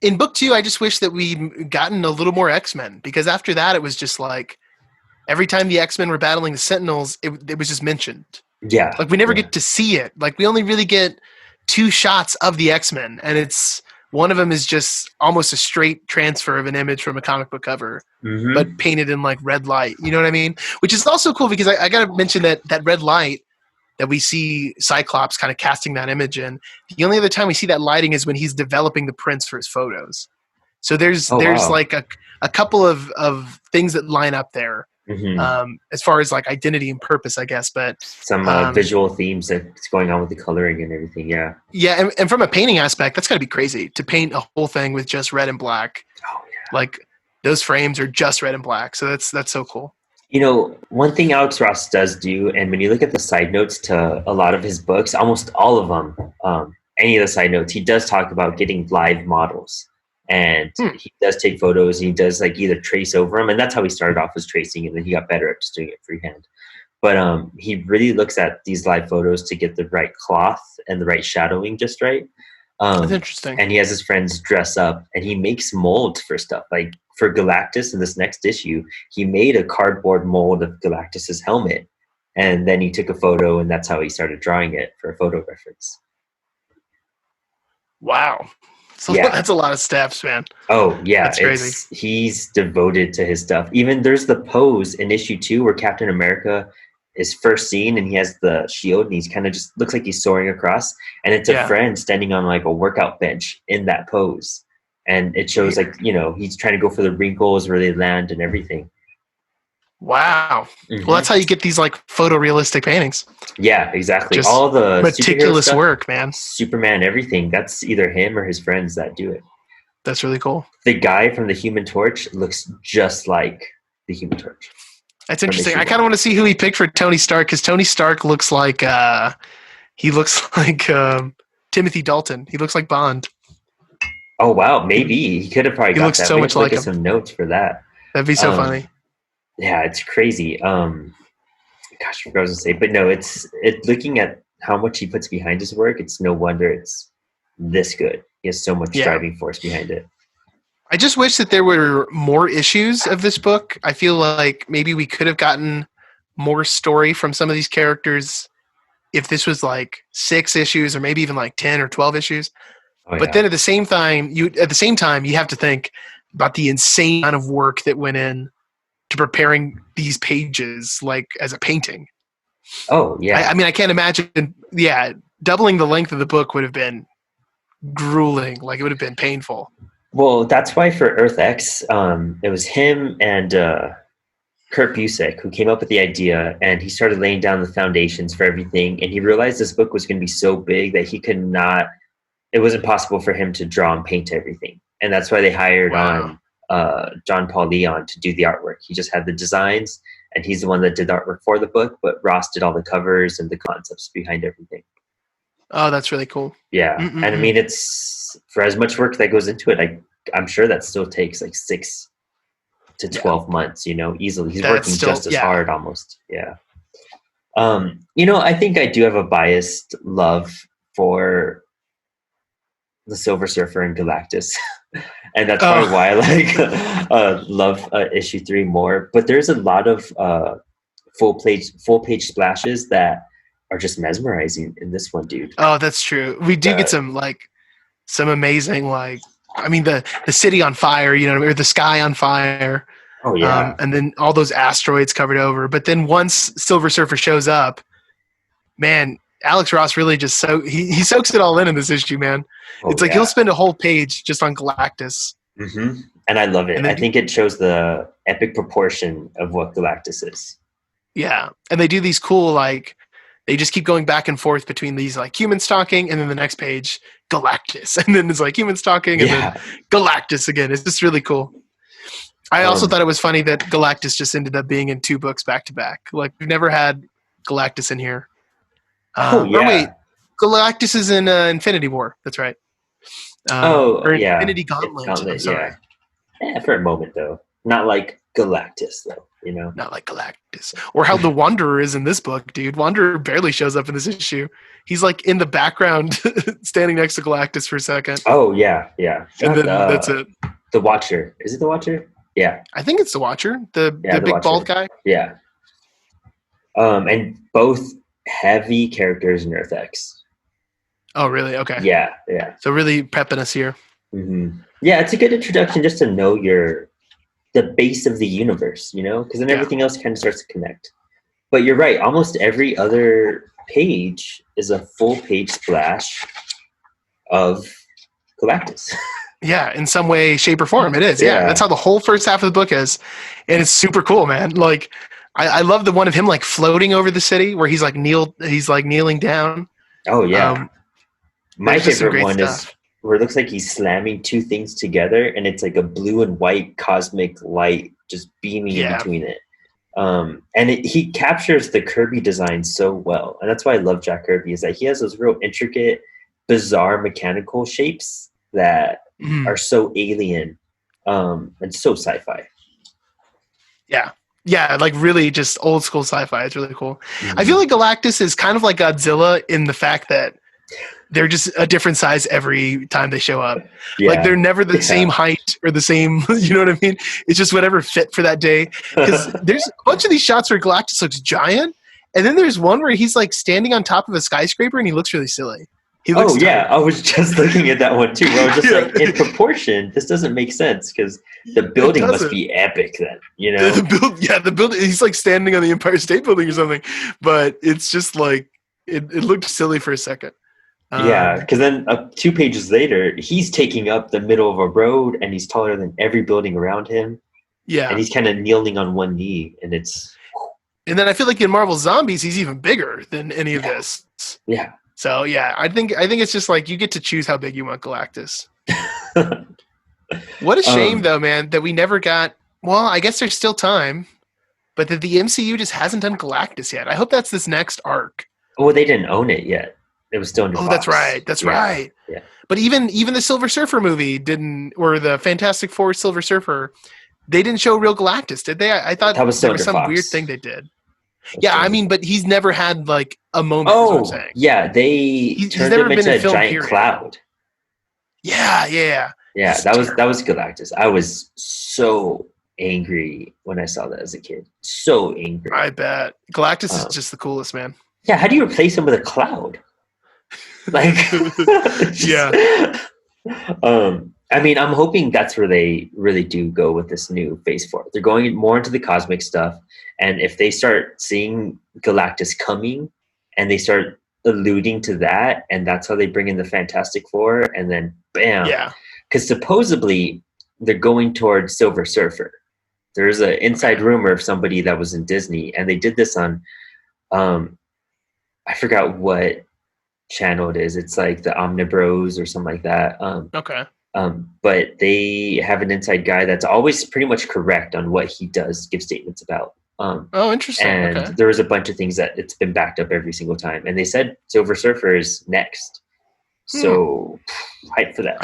In book 2, I just wish that we'd gotten a little more X-Men, because after that, it was just like every time the X-Men were battling the Sentinels, it was just mentioned. Yeah. Like we never get to see it. Like we only really get 2 shots of the X-Men, and one of them is just almost a straight transfer of an image from a comic book cover, but painted in like red light. You know what I mean? Which is also cool because I got to mention that red light that we see Cyclops kind of casting that image in. The only other time we see that lighting is when he's developing the prints for his photos. So there's wow. like a couple of things that line up there, as far as like identity and purpose, I guess. But some visual themes that's going on with the coloring and everything. Yeah. Yeah, and from a painting aspect, that's got to be crazy to paint a whole thing with just red and black. Oh yeah. Like those frames are just red and black, so that's so cool. You know, one thing Alex Ross does do, and when you look at the side notes to a lot of his books, almost all of them, any of the side notes, he does talk about getting live models, and he does take photos. And he does like either trace over them, and that's how he started off, was tracing, and then he got better at just doing it freehand. But he really looks at these live photos to get the right cloth and the right shadowing just right. That's interesting. And he has his friends dress up, and he makes molds for stuff. Like for Galactus in this next issue, he made a cardboard mold of Galactus's helmet, and then he took a photo, and that's how he started drawing it for a photo reference. Wow. So yeah. That's a lot of steps, man. Oh yeah, that's crazy. He's devoted to his stuff. Even there's the pose in issue 2 where Captain America is first seen, and he has the shield, and he's kind of just looks like he's soaring across, and it's a friend standing on like a workout bench in that pose, and it shows like, you know, he's trying to go for the wrinkles where they land and everything. Wow. Well, that's how you get these like photorealistic paintings. Yeah, exactly. Just all the meticulous stuff, work, man. Superman, everything, that's either him or his friends that do it. That's really cool. The guy from the Human Torch looks just like the Human Torch. That's interesting. I kind of want to see who he picked for Tony Stark, because Tony Stark looks like Timothy Dalton. He looks like Bond. Oh wow, maybe he could have probably. He looks so much like him. Some notes for that. That'd be so funny. Yeah, it's crazy. Gosh, I forgot what I was gonna say, but no, it's looking at how much he puts behind his work. It's no wonder it's this good. He has so much driving force behind it. I just wish that there were more issues of this book. I feel like maybe we could have gotten more story from some of these characters if this was like 6 issues or maybe even like 10 or 12 issues. But then at the same time, you have to think about the insane amount of work that went in to preparing these pages, like as a painting. Oh yeah. I mean, I can't imagine. Yeah, doubling the length of the book would have been grueling. Like it would have been painful. Well, that's why for Earth X, it was him and Kurt Busiek who came up with the idea, and he started laying down the foundations for everything. And he realized this book was going to be so big that it wasn't possible for him to draw and paint everything. And that's why they hired on John Paul Leon to do the artwork. He just had the designs, and he's the one that did the artwork for the book, but Ross did all the covers and the concepts behind everything. Oh, that's really cool. Yeah. And I mean, it's for as much work that goes into it, I'm sure that still takes like 6 to 12 months, you know, easily. He's working just as hard almost. Yeah. You know, I think I do have a biased love for the Silver Surfer and Galactus. And that's probably why I love issue 3 more. But there's a lot of full page splashes that are just mesmerizing in this one, dude. Oh, that's true. We do get some amazing, like, I mean, the city on fire, you know, or the sky on fire. Oh yeah. And then all those asteroids covered over. But then once Silver Surfer shows up, man, Alex Ross really just he soaks it all in this issue, man. It's like he'll spend a whole page just on Galactus. Mm-hmm. And I love it. I think it shows the epic proportion of what Galactus is. Yeah. And they do these cool, like, they just keep going back and forth between these like humans talking, and then the next page, Galactus. And then it's like humans talking, and then Galactus again. It's just really cool. I also thought it was funny that Galactus just ended up being in 2 books back to back. Like, we've never had Galactus in here. Or wait, Galactus is in Infinity War. That's right. Infinity Gauntlet. I'm sorry. Yeah, for a moment though. Not like Galactus though, you know? Not like Galactus. Or how the Wanderer is in this book, dude. Wanderer barely shows up in this issue. He's like in the background standing next to Galactus for a second. Oh, yeah, yeah. And then that's it. The Watcher. Is it the Watcher? Yeah. I think it's the Watcher. The big Watcher. Bald guy. Yeah. And both heavy characters in Earth X. Oh, really? Okay. Yeah, yeah. So really prepping us here. Mm-hmm. Yeah, it's a good introduction just to know the base of the universe, you know, because then everything else kind of starts to connect. But you're right. Almost every other page is a full page splash of Galactus. Yeah, in some way, shape, or form, it is. Yeah, that's how the whole first half of the book is, and it's super cool, man. Like, I love the one of him like floating over the city where he's like kneeling down. Oh yeah, my favorite one stuff. is where it looks like he's slamming two things together, and it's like a blue and white cosmic light just beaming in between it. And he captures the Kirby design so well, and that's why I love Jack Kirby, is that he has those real intricate, bizarre mechanical shapes that are so alien and so sci-fi. Yeah, like really just old school sci-fi. It's really cool. I feel like Galactus is kind of like Godzilla in the fact that they're just a different size every time they show up. Like they're never the same height or the same, you know what I mean? It's just whatever fit for that day. Because there's a bunch of these shots where Galactus looks giant, and then there's one where he's like standing on top of a skyscraper and he looks really silly. I was just looking at that one too. Where I was just like, in proportion, this doesn't make sense because the building must be epic then, you know? The building, he's like standing on the Empire State Building or something, but it's just like, it looked silly for a second. Because then 2 pages later, he's taking up the middle of a road and he's taller than every building around him. Yeah. And he's kind of kneeling on one knee, and it's... And then I feel like in Marvel Zombies, he's even bigger than any of this. Yeah. So yeah, I think it's just like you get to choose how big you want Galactus. What a shame though, man, that we never got. Well, I guess there's still time, but that the MCU just hasn't done Galactus yet. I hope that's this next arc. Oh, they didn't own it yet. It was still in Fox. That's right. That's right. Yeah. But even the Silver Surfer movie didn't, or the Fantastic Four Silver Surfer, they didn't show real Galactus, did they? I thought that was there was some Fox. weird thing they did. I mean, but he's never had like a moment. Oh, is what I'm saying. Yeah, he's turned him into a giant cloud. Yeah. That was Galactus. I was so angry when I saw that as a kid. So angry. I bet Galactus is just the coolest, man. Yeah, how do you replace him with a cloud? Like, I mean, I'm hoping that's where they really do go with this new Phase 4. They're going more into the cosmic stuff, and if they start seeing Galactus coming, and they start alluding to that, and that's how they bring in the Fantastic Four, and then bam. Yeah. Because supposedly they're going towards Silver Surfer. There's an inside rumor of somebody that was in Disney, and they did this on, I forgot what channel it is. It's like the Omnibros or something like that. But they have an inside guy that's always pretty much correct on what he does give statements about. Interesting. And there was a bunch of things that it's been backed up every single time. And they said Silver Surfer is next. So hype for that.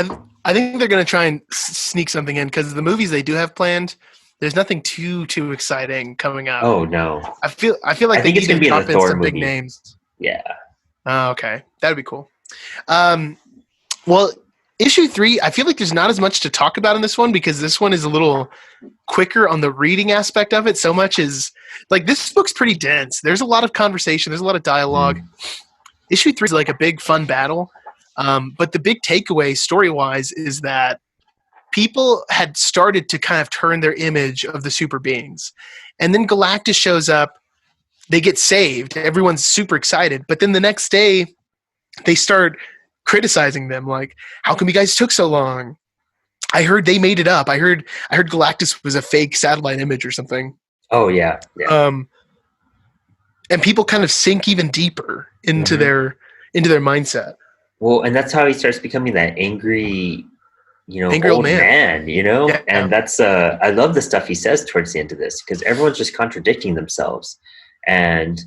I think they're going to try and sneak something in because the movies they do have planned, there's nothing too exciting coming up. Oh no. I feel like they need to pop in some big names. Yeah. Oh, okay. That'd be cool. Well, issue 3, I feel like there's not as much to talk about in this one because this one is a little quicker on the reading aspect of it. So much is like this book's pretty dense. There's a lot of conversation. There's a lot of dialogue. Issue 3 is like a big fun battle. But the big takeaway story-wise is that people had started to kind of turn their image of the super beings. And then Galactus shows up. They get saved. Everyone's super excited. But then the next day, they start criticizing them. Like, how come you guys took so long? I heard they made it up. I heard Galactus was a fake satellite image or something. Oh, yeah. And people kind of sink even deeper into their mindset. Well, and that's how he starts becoming that angry old man, Yeah. And that's I love the stuff he says towards the end of this because everyone's just contradicting themselves. And,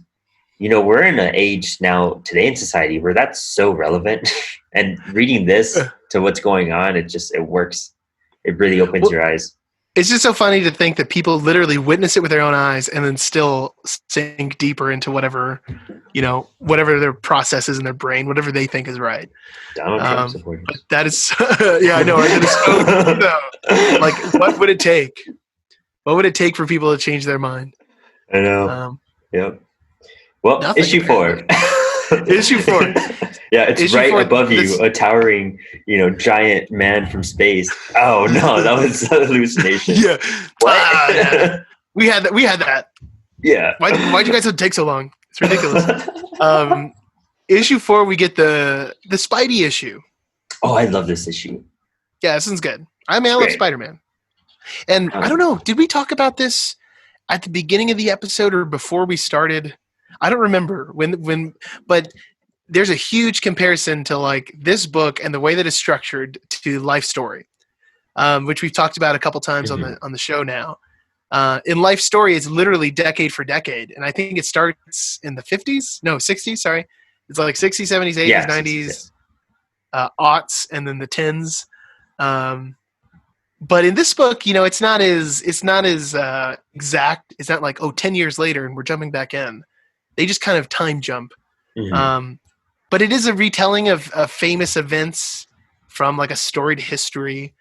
we're in an age now today in society where that's so relevant. And reading this to what's going on, it works. It really opens your eyes. It's just so funny to think that people literally witness it with their own eyes and then still sink deeper into whatever their process is in their brain, whatever they think is right. Donald Trump supporters. But that is, yeah, I know. Right? That is so, like, what would it take? What would it take for people to change their mind? I know. Yep. Well, issue 4. Issue 4. Yeah, it's issue right 4, above you, a towering, giant man from space. Oh no, that was a hallucination. Yeah. Yeah. We had that. Yeah. Why'd you guys take so long? It's ridiculous. Issue 4, we get the Spidey issue. Oh, I love this issue. Yeah, this one's good. I love Spider-Man. And I don't know, did we talk about this at the beginning of the episode or before we started? I don't remember but there's a huge comparison to like this book and the way that it's structured to Life Story, which we've talked about a couple times on the show now. In Life Story, it's literally decade for decade, and I think it starts in the 60s. Sorry, it's like 60s, 70s, 80s, 90s, aughts, and then the tens. But in this book, it's not as exact. It's not like 10 years later and we're jumping back in. They just kind of time jump. But it is a retelling of famous events from like a storied history,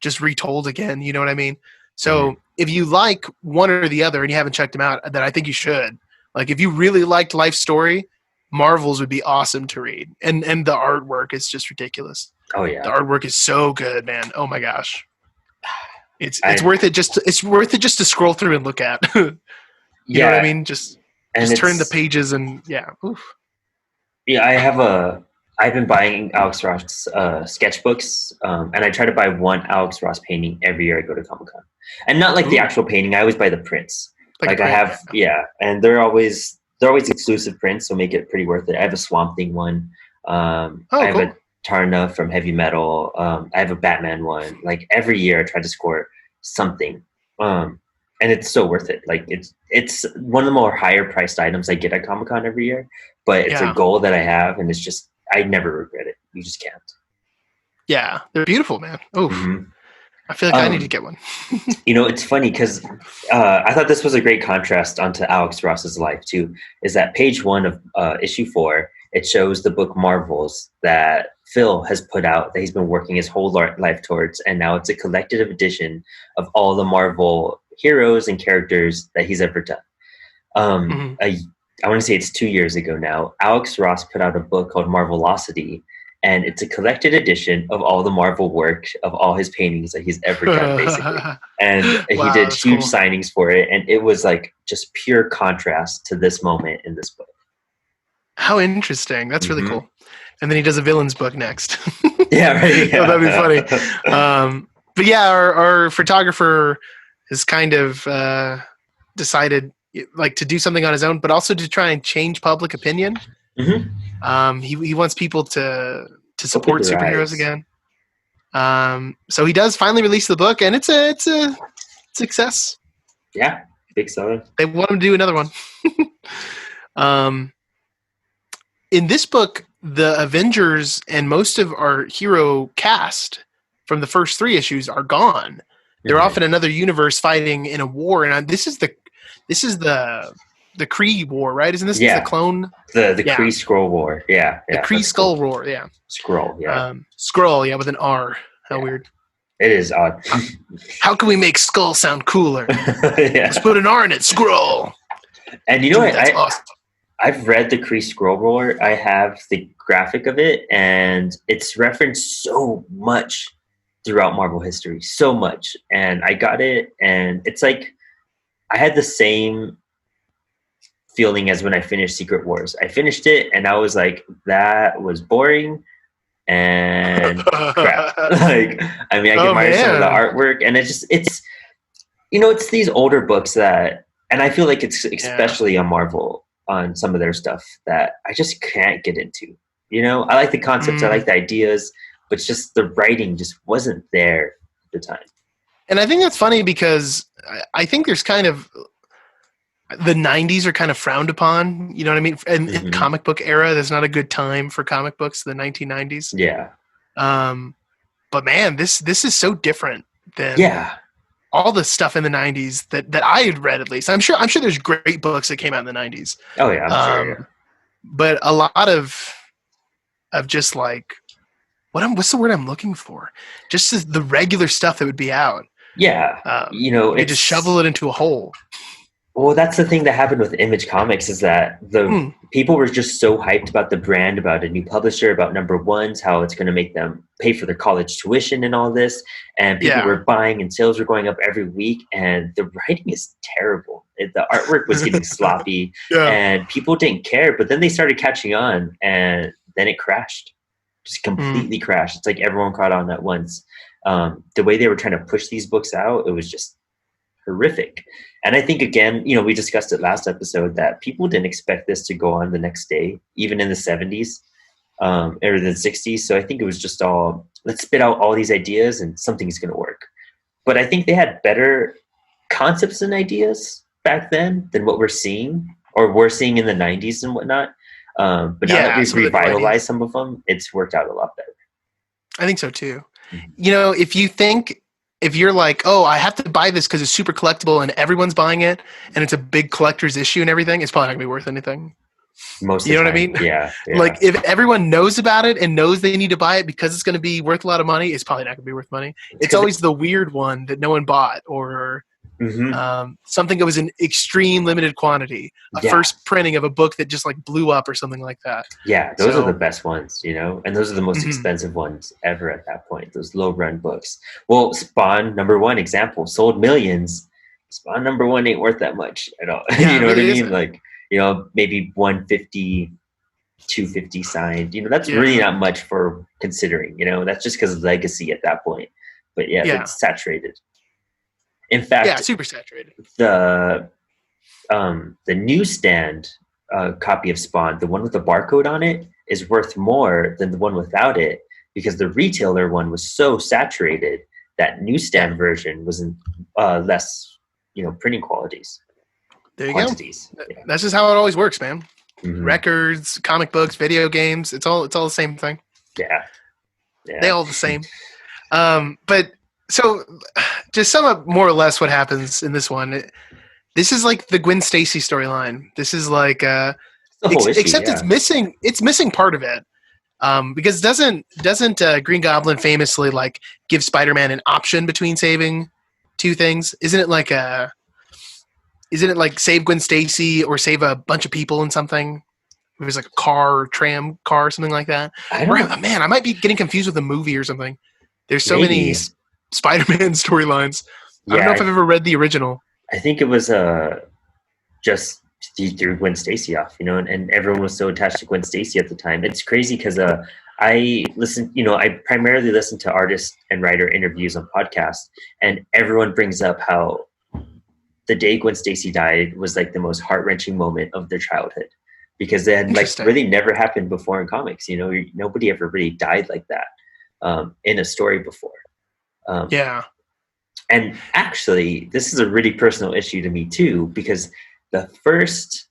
just retold again. You know what I mean? So if you like one or the other and you haven't checked them out, then I think you should. Like if you really liked Life Story, Marvels would be awesome to read. And the artwork is just ridiculous. Oh yeah. The artwork is so good, man. Oh my gosh. It's worth it just to scroll through and look at. You know what I mean? Just turn the pages and yeah. Oof. Yeah, I've been buying Alex Ross sketchbooks, and I try to buy one Alex Ross painting every year I go to Comic-Con. And not like the actual painting, I always buy the prints. Like I have and they're always exclusive prints, so make it pretty worth it. I have a Swamp Thing one. I have a Tarna from Heavy Metal. I have a Batman one. Like every year I try to score something. And it's so worth it. Like it's one of the more higher priced items I get at Comic-Con every year, but it's a goal that I have, and it's just I never regret it. You just can't. Yeah, they're beautiful, man. Oh, I feel like I need to get one. It's funny because I thought this was a great contrast onto Alex Ross's life too. Is that page 1 of issue 4? It shows the book Marvels that Phil has put out that he's been working his whole life towards, and now it's a collective edition of all the Marvel heroes and characters that he's ever done. I want to say it's 2 years ago now. Alex Ross put out a book called Marvelocity, and it's a collected edition of all the Marvel work of all his paintings that he's ever done, basically. And he did huge signings for it, and it was like just pure contrast to this moment in this book. How interesting. That's really cool. And then he does a villains book next. Yeah, right. Yeah. Oh, that'd be funny. But yeah, our photographer has kind of decided like to do something on his own, but also to try and change public opinion. He wants people to support superheroes again. So he does finally release the book, and it's a success. Yeah, big seller. They want him to do another one. In this book, the Avengers and most of our hero cast from the first 3 issues are gone. They're off in another universe fighting in a war, and this is the Kree War, right? Isn't this the clone? The Kree Skrull War, yeah. The Kree Skull War, yeah. Skrull, yeah. Skrull, yeah, with an R. How weird. It is odd. How can we make Skull sound cooler? Let's put an R in it, Skrull. And you know what? That's awesome. I've read the Kree Skrull War. I have the graphic of it, and it's referenced so much throughout Marvel history, so much. And I got it, and it's like I had the same feeling as when I finished Secret Wars. I finished it, and I was like, that was boring and crap. Like, I mean, I admire some of the artwork, and it's these older books that, and I feel like it's especially on Marvel, on some of their stuff that I just can't get into. I like the concepts, I like the ideas, but it's just the writing just wasn't there at the time. And I think that's funny because I think there's kind of the 90s are kind of frowned upon, you know what I mean? And in comic book era, there's not a good time for comic books, the 1990s. Yeah. But man, this is so different than all the stuff in the 90s that I had read, at least. I'm sure there's great books that came out in the 90s. Oh yeah, I'm sure. Yeah. But a lot of just like what's the word I'm looking for? Just the regular stuff that would be out. Yeah. You just shovel it into a hole. Well, that's the thing that happened with Image Comics, is that the people were just so hyped about the brand, about a new publisher, about number ones, how it's going to make them pay for their college tuition and all this. And people were buying, and sales were going up every week. And the writing is terrible. The artwork was getting sloppy, and people didn't care. But then they started catching on, and then it crashed. just completely crashed. It's like everyone caught on at once. The way they were trying to push these books out, it was just horrific. And I think, again, we discussed it last episode that people didn't expect this to go on the next day, even in the 70s or the 60s. So I think it was just all, let's spit out all these ideas and something's going to work. But I think they had better concepts and ideas back then than what we're seeing in the 90s and whatnot. But now that we've revitalized some of them, it's worked out a lot better. I think so too. Mm-hmm. If you're like, oh, I have to buy this because it's super collectible and everyone's buying it and it's a big collector's issue and everything, it's probably not gonna be worth anything. Most of the time. What I mean? Yeah. Like if everyone knows about it and knows they need to buy it because it's going to be worth a lot of money, it's probably not going to be worth money. It's always the weird one that no one bought, or something that was in extreme limited quantity. First printing of a book that just like blew up or something like that. Yeah, those are the best ones, and those are the most expensive ones ever at that point. Those low run books. Well, Spawn #1 example sold millions. Spawn #1 ain't worth that much at all. Yeah, you know really what I mean? Isn't. Like, maybe 150, 250 signed. That's really not much for considering. That's just because of legacy at that point. But it's saturated. In fact, super saturated. The newsstand copy of Spawn, the one with the barcode on it, is worth more than the one without it because the retailer one was so saturated that newsstand version was in less, printing qualities. There you go. That's just how it always works, man. Mm-hmm. Records, comic books, video games, it's all the same thing. Yeah. They all the same. But so just sum up more or less what happens in this one. This is like the Gwen Stacy storyline. This is like except it's missing part of it. Because doesn't Green Goblin famously like give Spider-Man an option between saving two things? Isn't it like save Gwen Stacy or save a bunch of people in something? It was like a tram car, something like that. I might be getting confused with a movie or something. There's so many Spider-Man storylines. I don't know if I've ever read the original. I think it was just he threw Gwen Stacy off, and everyone was so attached to Gwen Stacy at the time. It's crazy because I primarily listen to artist and writer interviews on podcasts, and everyone brings up how the day Gwen Stacy died was like the most heart-wrenching moment of their childhood because it had like really never happened before in comics. Nobody ever really died like that in a story before. And actually, this is a really personal issue to me too, because the first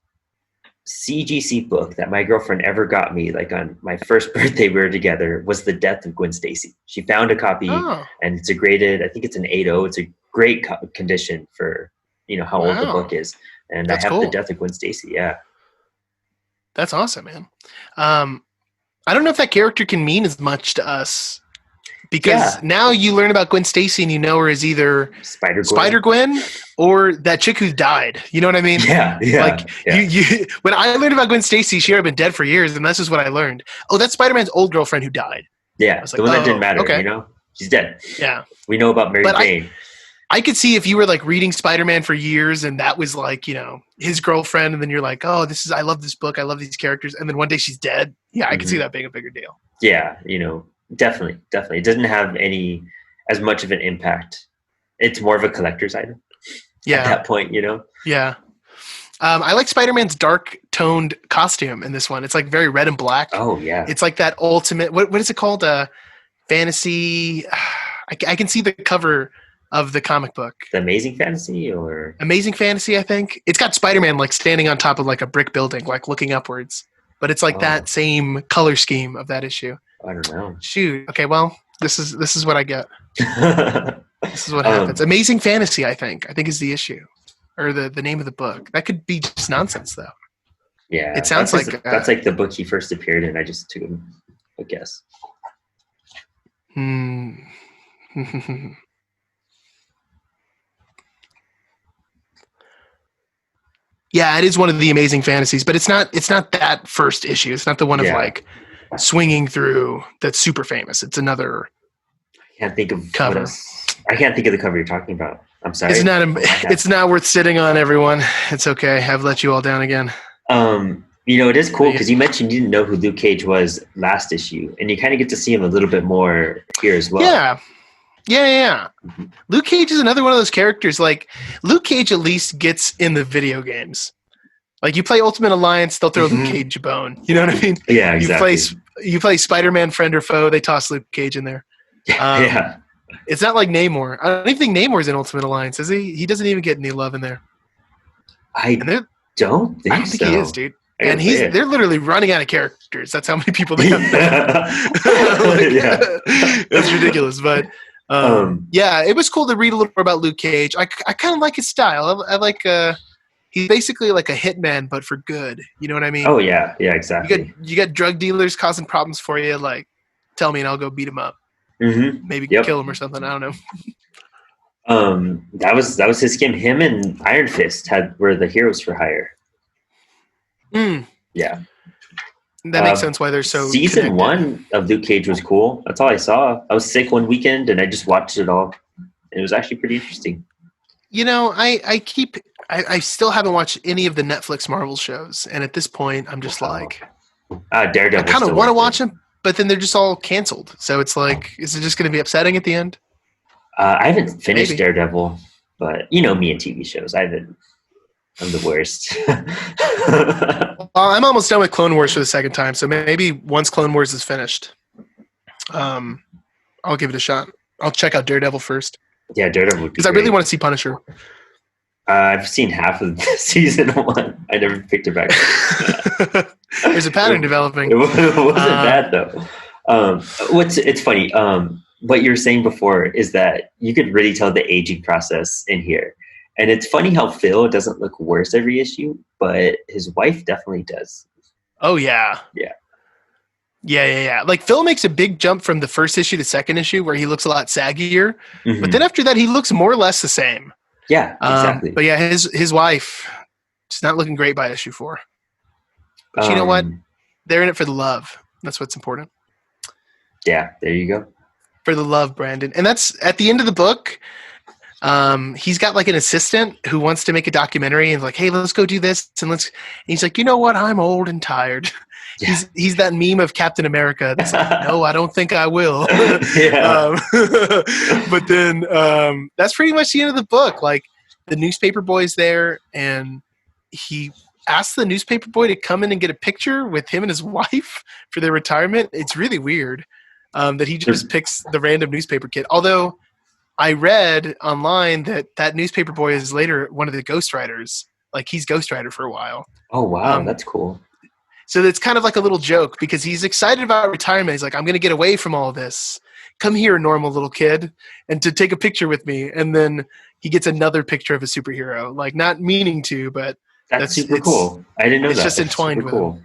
CGC book that my girlfriend ever got me, like on my first birthday we were together, was The Death of Gwen Stacy. She found a copy and it's I think it's an 8.0. It's a great condition for how old the book is. And I have The Death of Gwen Stacy. Yeah. That's awesome, man. I don't know if that character can mean as much to us because now you learn about Gwen Stacy and you know her as either Spider-Gwen or that chick who died. You know what I mean? Yeah. You when I learned about Gwen Stacy, she had been dead for years, and that's just what I learned. Oh, that's Spider-Man's old girlfriend who died. Yeah, I was like, the one that didn't matter, okay. She's dead. Yeah. We know about Mary Jane. I could see if you were like reading Spider-Man for years and that was like, his girlfriend, and then you're like, oh, I love this book. I love these characters. And then one day she's dead. Yeah, I could see that being a bigger deal. Yeah, definitely. It doesn't have as much of an impact. It's more of a collector's item at that point, Yeah. I like Spider-Man's dark toned costume in this one. It's like very red and black. Oh, yeah. It's like that ultimate, what is it called? Fantasy. I can see the cover of the comic book. The Amazing Fantasy or? Amazing Fantasy, I think. It's got Spider-Man like standing on top of like a brick building, like looking upwards. But it's like that same color scheme of that issue. I don't know. Shoot. Okay, well, this is what I get. This is what happens. Amazing Fantasy, I think is the issue. Or the name of the book. That could be just nonsense though. Yeah. It sounds that's like the book he first appeared in. I just took a guess. Yeah, it is one of the Amazing Fantasies, but it's not that first issue. It's not the one of like swinging through that's super famous. It's another I can't think of cover. I can't think of the cover you're talking about. I'm sorry. It's not worth sitting on, everyone. It's okay. I've let you all down again. It is cool because you mentioned you didn't know who Luke Cage was last issue, and you kind of get to see him a little bit more here as well. Yeah. Mm-hmm. Luke Cage is another one of those characters. Like, Luke Cage at least gets in the video games. Like, you play Ultimate Alliance, they'll throw Luke Cage a bone. You know what I mean? Yeah, exactly. You play Spider-Man Friend or Foe, they toss Luke Cage in there. Yeah. It's not like Namor. I don't even think Namor's in Ultimate Alliance, is he? He doesn't even get any love in there. I don't think he is, dude. And they're literally running out of characters. That's how many people they have. That's ridiculous. But it was cool to read a little more about Luke Cage. I kind of like his style. I like he's basically like a hitman, but for good. You know what I mean? Oh yeah, exactly. You got drug dealers causing problems for you. Like, tell me and I'll go beat him up. Mm-hmm. Maybe kill him or something. I don't know. That was his game. Him and Iron Fist were the heroes for hire. Yeah, that makes sense why they're so. Season 1 of Luke Cage was cool. That's all I saw. I was sick one weekend and I just watched it all. It was actually pretty interesting. I still haven't watched any of the Netflix Marvel shows, and at this point, I'm just like, Daredevil. I kind of want to watch them, but then they're just all canceled. So it's like, is it just going to be upsetting at the end? I haven't finished Daredevil, but me and TV shows. I'm the worst. I'm almost done with Clone Wars for the second time, so maybe once Clone Wars is finished, I'll give it a shot. I'll check out Daredevil first. Yeah, Daredevil. Because I really want to see Punisher. I've seen half of season 1. I never picked it back up. There's a pattern developing. It wasn't bad, though. It's funny. What you were saying before is that you could really tell the aging process in here. And it's funny how Phil doesn't look worse every issue, but his wife definitely does. Oh, yeah. Yeah. Like, Phil makes a big jump from the first issue to second issue where he looks a lot saggier. Mm-hmm. But then after that, he looks more or less the same. Yeah, exactly. But yeah, his wife, she's not looking great by issue 4. But you know what? They're in it for the love. That's what's important. Yeah, there you go. For the love, Brandon. And that's at the end of the book. He's got like an assistant who wants to make a documentary and like, hey, let's go do this. And he's like, you know what? I'm old and tired. Yeah. He's that meme of Captain America. That's like, no, I don't think I will. But then that's pretty much the end of the book. Like, the newspaper boy's there and he asks the newspaper boy to come in and get a picture with him and his wife for their retirement. It's really weird that he just picks the random newspaper kid. Although I read online that newspaper boy is later one of the ghostwriters. Like, he's ghostwriter for a while. Oh, wow. That's cool. So it's kind of like a little joke because he's excited about retirement. He's like, I'm going to get away from all this. Come here, normal little kid, and to take a picture with me. And then he gets another picture of a superhero. Like, not meaning to, but that's super cool. I didn't know that. It's just entwined with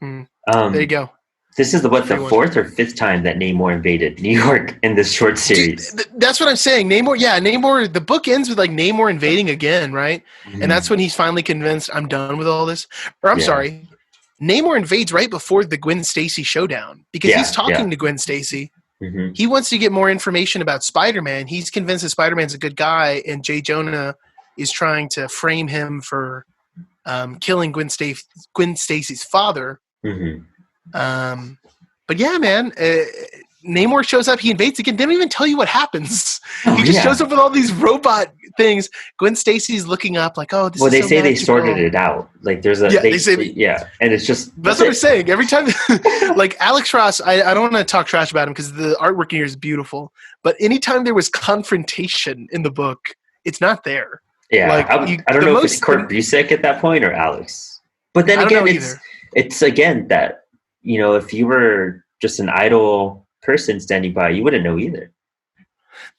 him. There you go. This is the 4th or 5th time that Namor invaded New York in this short series. Dude, that's what I'm saying. Namor, the book ends with like Namor invading again, right? Mm-hmm. And that's when he's finally convinced, I'm done with all this. Or I'm sorry, Namor invades right before the Gwen Stacy showdown because he's talking to Gwen Stacy. Mm-hmm. He wants to get more information about Spider-Man. He's convinced that Spider-Man's a good guy, and J. Jonah is trying to frame him for killing Gwen Stacy's father. Mm-hmm. But yeah, man, Namor shows up. He invades again. They don't even tell you what happens. He just shows up with all these robot things. Gwen Stacy's looking up like, oh, this is so magical. They sorted it out. Like, there's a and it's just that's what I'm saying. Every time, like Alex Ross, I don't want to talk trash about him because the artwork here is beautiful. But anytime there was confrontation in the book, it's not there. Yeah, like, I don't know if it's Kurt Busiek at that point or Alex. But then again, it's again that. If you were just an idle person standing by, you wouldn't know either.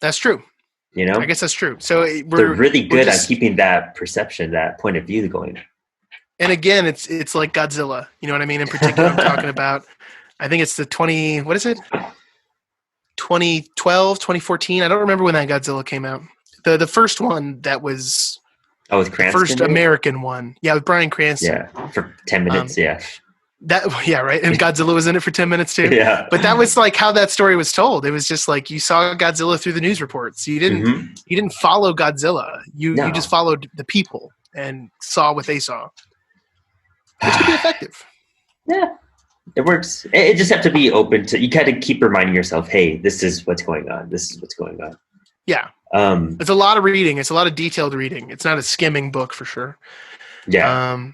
That's true. I guess that's true. So they're really good at keeping that perception, that point of view going. And again, it's like Godzilla. You know what I mean? In particular, I'm talking about, I think it's the 2012, 2014. I don't remember when that Godzilla came out. The first one that was with Cranston, the first American one. Yeah, with Bryan Cranston. Yeah, for 10 minutes, right. And Godzilla was in it for 10 minutes too. Yeah. But that was like how that story was told. It was just like you saw Godzilla through the news reports. You didn't follow Godzilla. You just followed the people and saw what they saw. which can be effective. Yeah, it works. It just have to be open to. You kind of keep reminding yourself, "Hey, this is what's going on. This is what's going on." Yeah, it's a lot of reading. It's a lot of detailed reading. It's not a skimming book for sure. Yeah.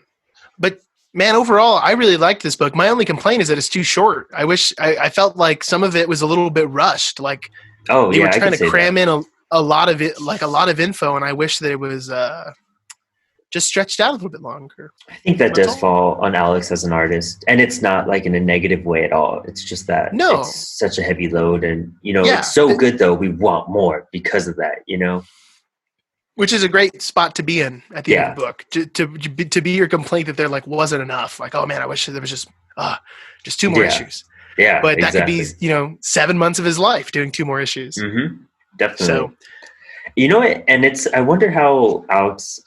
But man, overall, I really liked this book. My only complaint is that it's too short. I felt like some of it was a little bit rushed. Like they were trying to cram in a lot of it, like a lot of info, and I wish that it was just stretched out a little bit longer. I think that does fall on Alex as an artist, and it's not like in a negative way at all. It's just that it's such a heavy load, and it's so good though. We want more because of that, Which is a great spot to be in at the end of the book. To be your complaint that there wasn't enough. Like, oh man, I wish there was just 2 more issues. Yeah, but that could be 7 months of his life doing 2 more issues. Mm-hmm. Definitely. So, and I wonder how Alex,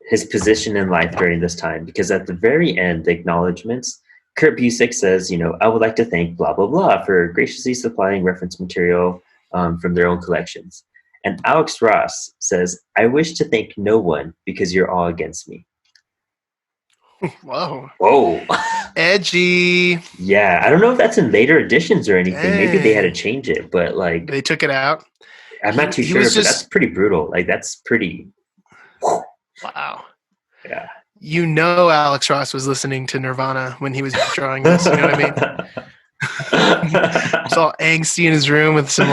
his position in life during this time, because at the very end, the acknowledgments, Kurt Busiek says, I would like to thank blah, blah, blah for graciously supplying reference material from their own collections. And Alex Ross says, I wish to thank no one because you're all against me. Whoa. Edgy. Yeah. I don't know if that's in later editions or anything. Dang. Maybe they had to change it, but they took it out. I'm not too sure, but that's pretty brutal. That's pretty. Wow. Yeah. Alex Ross was listening to Nirvana when he was drawing this. You know what I mean? It's all angsty in his room with some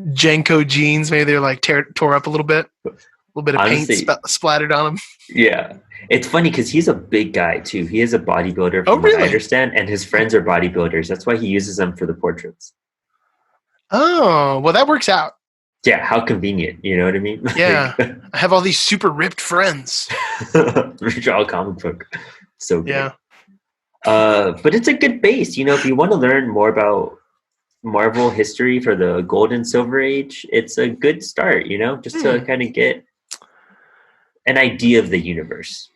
Jenko jeans. Maybe they're tore up a little bit. A little bit of paint splattered on him. Yeah. It's funny because he's a big guy too. He is a bodybuilder from what I understand, and his friends are bodybuilders. That's why he uses them for the portraits. Oh, well, that works out. Yeah, how convenient. You know what I mean? Yeah. I have all these super ripped friends. Draw a comic book. So good. Yeah. But it's a good base. If you want to learn more about Marvel history for the Gold and Silver Age, it's a good start, just to kind of get an idea of the universe.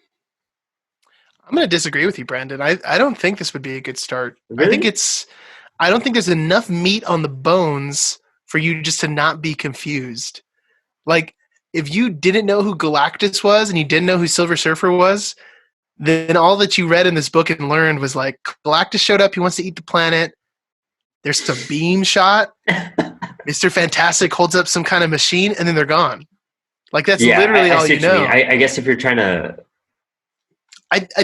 I'm going to disagree with you, Brandon. I don't think this would be a good start. Really? I don't think there's enough meat on the bones for you just to not be confused. Like, if you didn't know who Galactus was and you didn't know who Silver Surfer was, then all that you read in this book and learned was Galactus showed up, he wants to eat the planet. There's some beam shot. Mr. Fantastic holds up some kind of machine, and then they're gone. That's literally all you know. I guess if you're trying to...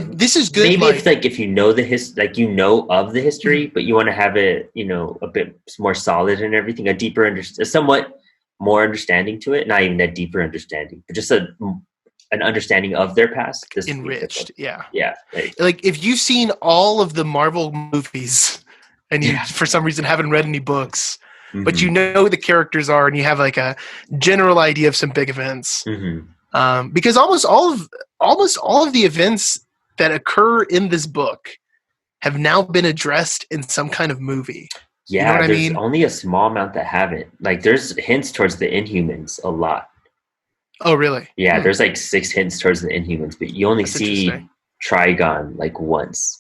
this is good. Maybe if you know of the history, but you want to have it, a bit more solid and everything, a deeper, somewhat more understanding to it. Not even a deeper understanding, but just an understanding of their past. Enriched, yeah. Yeah. If you've seen all of the Marvel movies and you, for some reason, haven't read any books, but you know who the characters are and you have a general idea of some big events. Mm-hmm. Because almost all of the events that occur in this book have now been addressed in some kind of movie. Yeah, you know what I mean? Only a small amount that haven't. There's hints towards the Inhumans a lot. Oh, really? Yeah, there's 6 hints towards the Inhumans, but you only see Trigon once,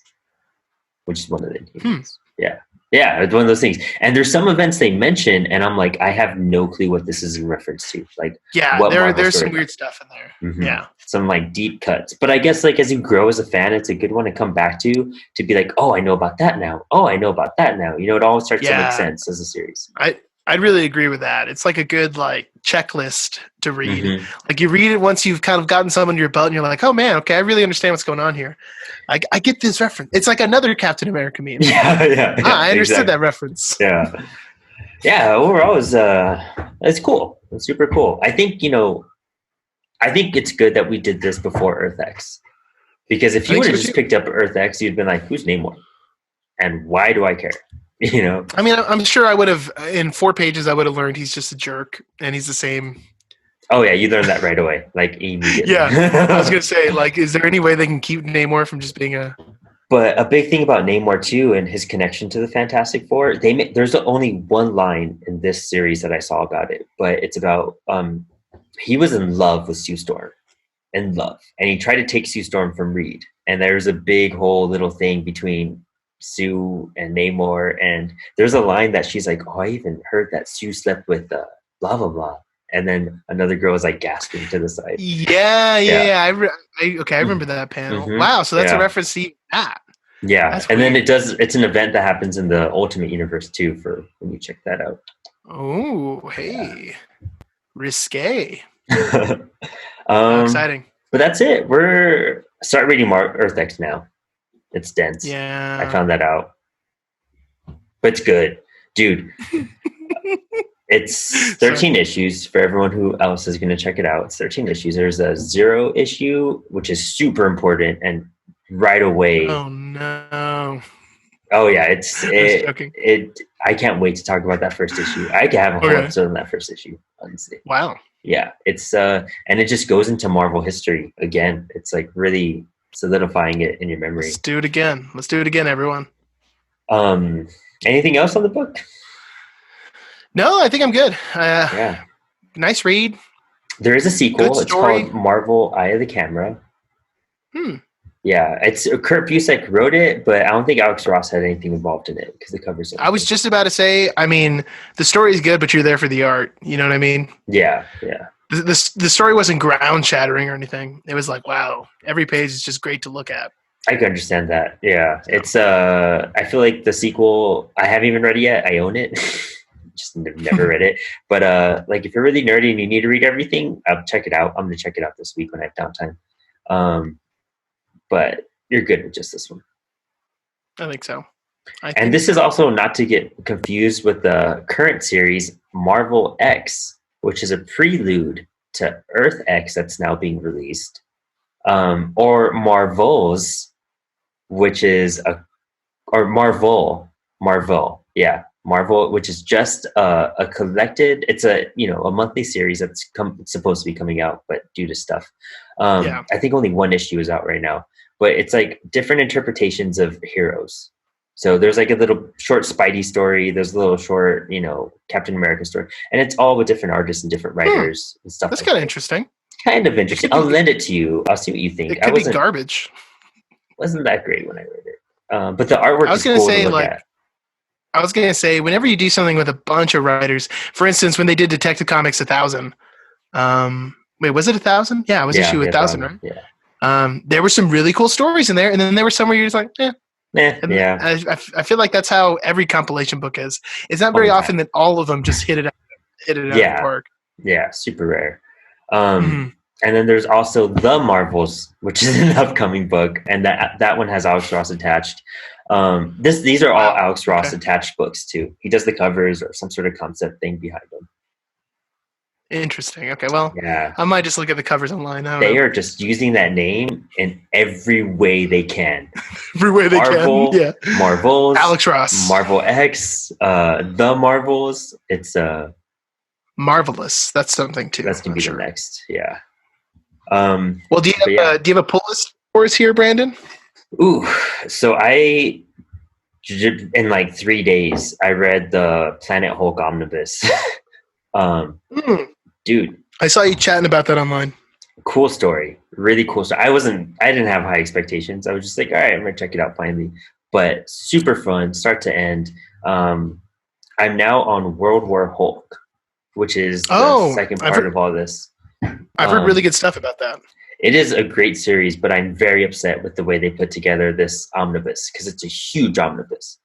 which is one of the Inhumans. Yeah. Yeah, it's one of those things. And there's some events they mention, and I'm I have no clue what this is in reference to. There's some weird stuff in there. Mm-hmm. Yeah. Some deep cuts. But I guess as you grow as a fan, it's a good one to come back to be oh, I know about that now. Oh, I know about that now. It all starts to make sense as a series. I'd really agree with that. It's a good checklist to read. Mm-hmm. You read it once you've kind of gotten some under your belt and you're oh man, okay, I really understand what's going on here. I get this reference. It's another Captain America meme. Yeah. I understood that reference. Yeah. Yeah, overall it's cool. It's super cool. I think, I think it's good that we did this before Earth X. Because if you would have just picked up Earth X, you'd been who's Namor? And why do I care? I mean, I'm sure I would have, in 4 pages, I would have learned he's just a jerk and he's the same. Oh, yeah, you learned that right away, immediately. Yeah, I was going to say, is there any way they can keep Namor from just being a... But a big thing about Namor, too, and his connection to the Fantastic Four, there's only one line in this series that I saw about it, but it's about he was in love with Sue Storm. In love. And he tried to take Sue Storm from Reed. And there's a big whole little thing between Sue and Namor, and there's a line that she's oh, I even heard that Sue slept with blah blah blah, and then another girl is like gasping to the side. Yeah. I remember that panel. Mm-hmm. Wow, so that's a reference to that. Yeah, that's and weird. Then it's an event that happens in the Ultimate Universe too, for when you check that out. Oh, hey. Risque. Exciting. But that's it. We're start reading Earth X now. It's dense. Yeah. I found that out. But it's good. Dude. It's 13 issues for everyone who else is going to check it out. It's 13 issues. There's a 0 issue, which is super important, and right away. Oh no. Oh yeah, I can't wait to talk about that first issue. I could have a whole episode on that first issue, honestly. Wow. Yeah, it's and it just goes into Marvel history again. It's like really solidifying it in your memory. Let's do it again, everyone. Anything else on the book? No, I think I'm good. Yeah. Nice read. There is a sequel. It's called Marvel Eye of the Camera. Yeah, it's Kurt Busiek wrote it, but I don't think Alex Ross had anything involved in it because the cover's. I was just about to say, I mean, the story is good, but you're there for the art. You know what I mean? Yeah. The story wasn't ground shattering or anything. It was like, wow, every page is just great to look at. I can understand that. Yeah, it's I feel like the sequel, I haven't even read it yet. I own it. Just never read it. But like if you're really nerdy and you need to read everything, check it out. I'm going to check it out this week when I have downtime. But you're good with just this one. I think so. And this is also not to get confused with the current series, Marvel X, which is a prelude to Earth X that's now being released. Or Marvels, which is Marvel, which is just a collected. It's a monthly series that's supposed to be coming out, but due to stuff, I think only one issue is out right now. But it's like different interpretations of heroes. So there's like a little short Spidey story. There's a little short, Captain America story, and it's all with different artists and different writers and stuff. That's kind of interesting. Kind of interesting. I'll lend it to you. I'll see what you think. It could be garbage. Wasn't that great when I read it? But the artwork is cool to look at. I was gonna say, whenever you do something with a bunch of writers, for instance, when they did Detective Comics 1000, wait, was it 1000? Yeah, it was issue 1000, right? Yeah. There were some really cool stories in there, and then there were some where you're just like, yeah. I feel like that's how every compilation book is. It's not very often that all of them just hit it out of the park. Yeah, super rare. And then there's also The Marvels, which is an upcoming book, and that one has Alex Ross attached. These are all Alex Ross attached books too. He does the covers or some sort of concept thing behind them. Interesting. Okay, well, I might just look at the covers online. They are just using that name in every way they can. Every way they can. Yeah. Marvels. Alex Ross. Marvel X. The Marvels. It's Marvelous. That's something too. That's gonna be the next. Yeah. Well, do you have a pull list for us here, Brandon? Ooh, so in like 3 days, I read the Planet Hulk omnibus. Dude, I saw you chatting about that online. Cool story, really cool story. I didn't have high expectations. I was just like, all right, I'm gonna check it out finally. But super fun, start to end. I'm now on World War Hulk, which is the second part of all this. I've heard really good stuff about that. It is a great series, but I'm very upset with the way they put together this omnibus because it's a huge omnibus.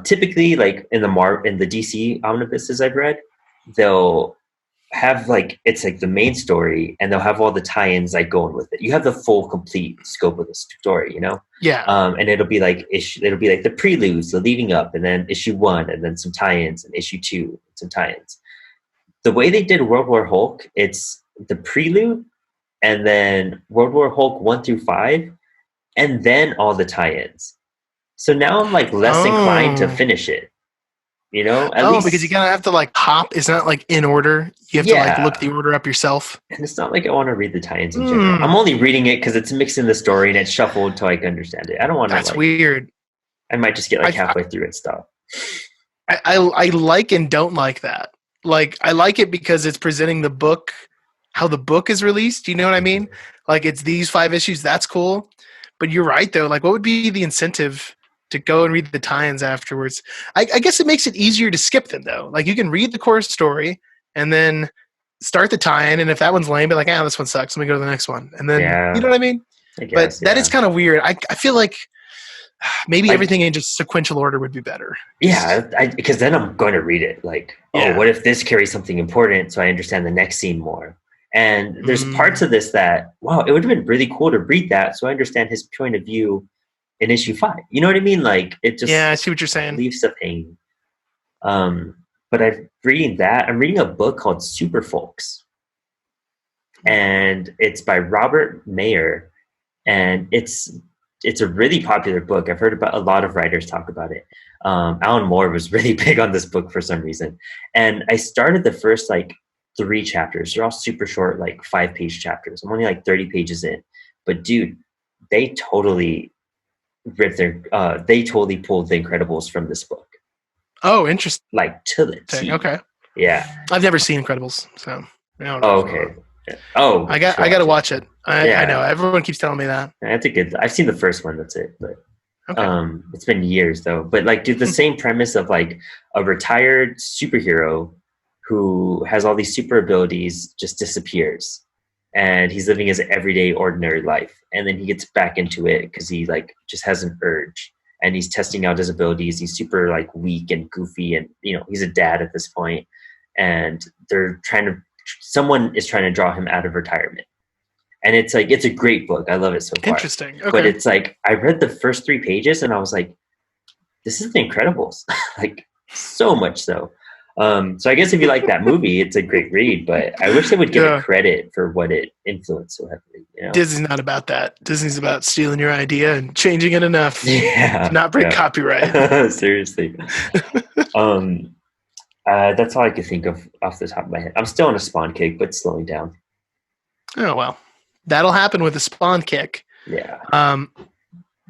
Typically, like in the DC omnibuses I've read, they'll have it's like the main story, and they'll have all the tie-ins going with it. You have the full, complete scope of the story, Yeah. And it'll be like the preludes, the leading up, and then issue 1, and then some tie-ins, and issue 2, some tie-ins. The way they did World War Hulk, it's the prelude, and then World War Hulk 1 through 5, and then all the tie-ins. So now I'm less inclined to finish it. At least, because you kind of have to hop. It's not in order. You have to look the order up yourself. And it's not like I want to read the tie-ins in general. I'm only reading it because it's mixed in the story and it's shuffled until I can understand it. I don't want to. That's weird. I might just get halfway through and stop. I like and don't like that. I like it because it's presenting the book, how the book is released. You know what I mean? It's these 5 issues. That's cool. But you're right though. What would be the incentive to go and read the tie-ins afterwards? I guess it makes it easier to skip them though. You can read the core story and then start the tie-in, and if that one's lame, be like, this one sucks. Let me go to the next one, and then you know what I mean. I guess, but that is kind of weird. I feel like maybe everything in just sequential order would be better. Yeah, because then I'm going to read it. Like, what if this carries something important, so I understand the next scene more? And there's parts of this that, wow, it would have been really cool to read that, so I understand his point of view in issue 5. You know what I mean? Like, it just I see what you're saying. Leaves stuff hanging. But I'm reading a book called Super Folks, and it's by Robert Mayer, and it's a really popular book. I've heard about a lot of writers talk about it. Alan Moore was really big on this book for some reason, and I started the first 3 chapters. They're all super short, 5-page chapters. I'm only 30 pages in, but dude, they totally pulled The Incredibles from this book. Oh, interesting. To the T. Okay. Yeah. I've never seen Incredibles, so I don't know. Oh, okay. Oh, I got to watch it. I know everyone keeps telling me that. That's a good. I've seen the first one. That's it. But it's been years though. But dude, the same premise of a retired superhero who has all these super abilities just disappears, and he's living his everyday ordinary life, and then he gets back into it because he just has an urge. And he's testing out his abilities. He's super weak and goofy, and he's a dad at this point. And someone is trying to draw him out of retirement. And it's a great book. I love it so far. Interesting. Okay. But it's I read the first 3 pages and I was like, this is The Incredibles. So much so. So I guess if you like that movie, it's a great read, but I wish they would give it credit for what it influenced so heavily. Disney's not about that. Disney's about stealing your idea and changing it enough to not break copyright. Seriously. That's all I could think of off the top of my head. I'm still on a Spawn kick, but slowing down. Oh, well. That'll happen with a Spawn kick. Yeah.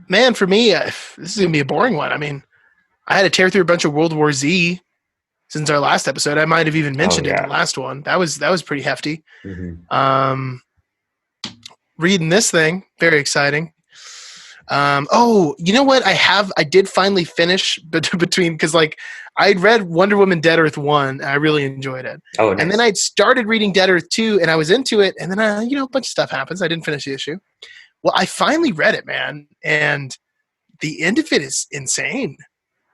Man, for me, this is going to be a boring one. I mean, I had to tear through a bunch of World War Z since our last episode. I might have even mentioned it in the last one. That was pretty hefty. Mm-hmm. Reading this thing, very exciting. You know what? I did finally finish between, because I'd read Wonder Woman Dead Earth 1, and I really enjoyed it. Oh, nice. And then I'd started reading Dead Earth 2, and I was into it, and then a bunch of stuff happens. I didn't finish the issue. Well, I finally read it, man, and the end of it is insane.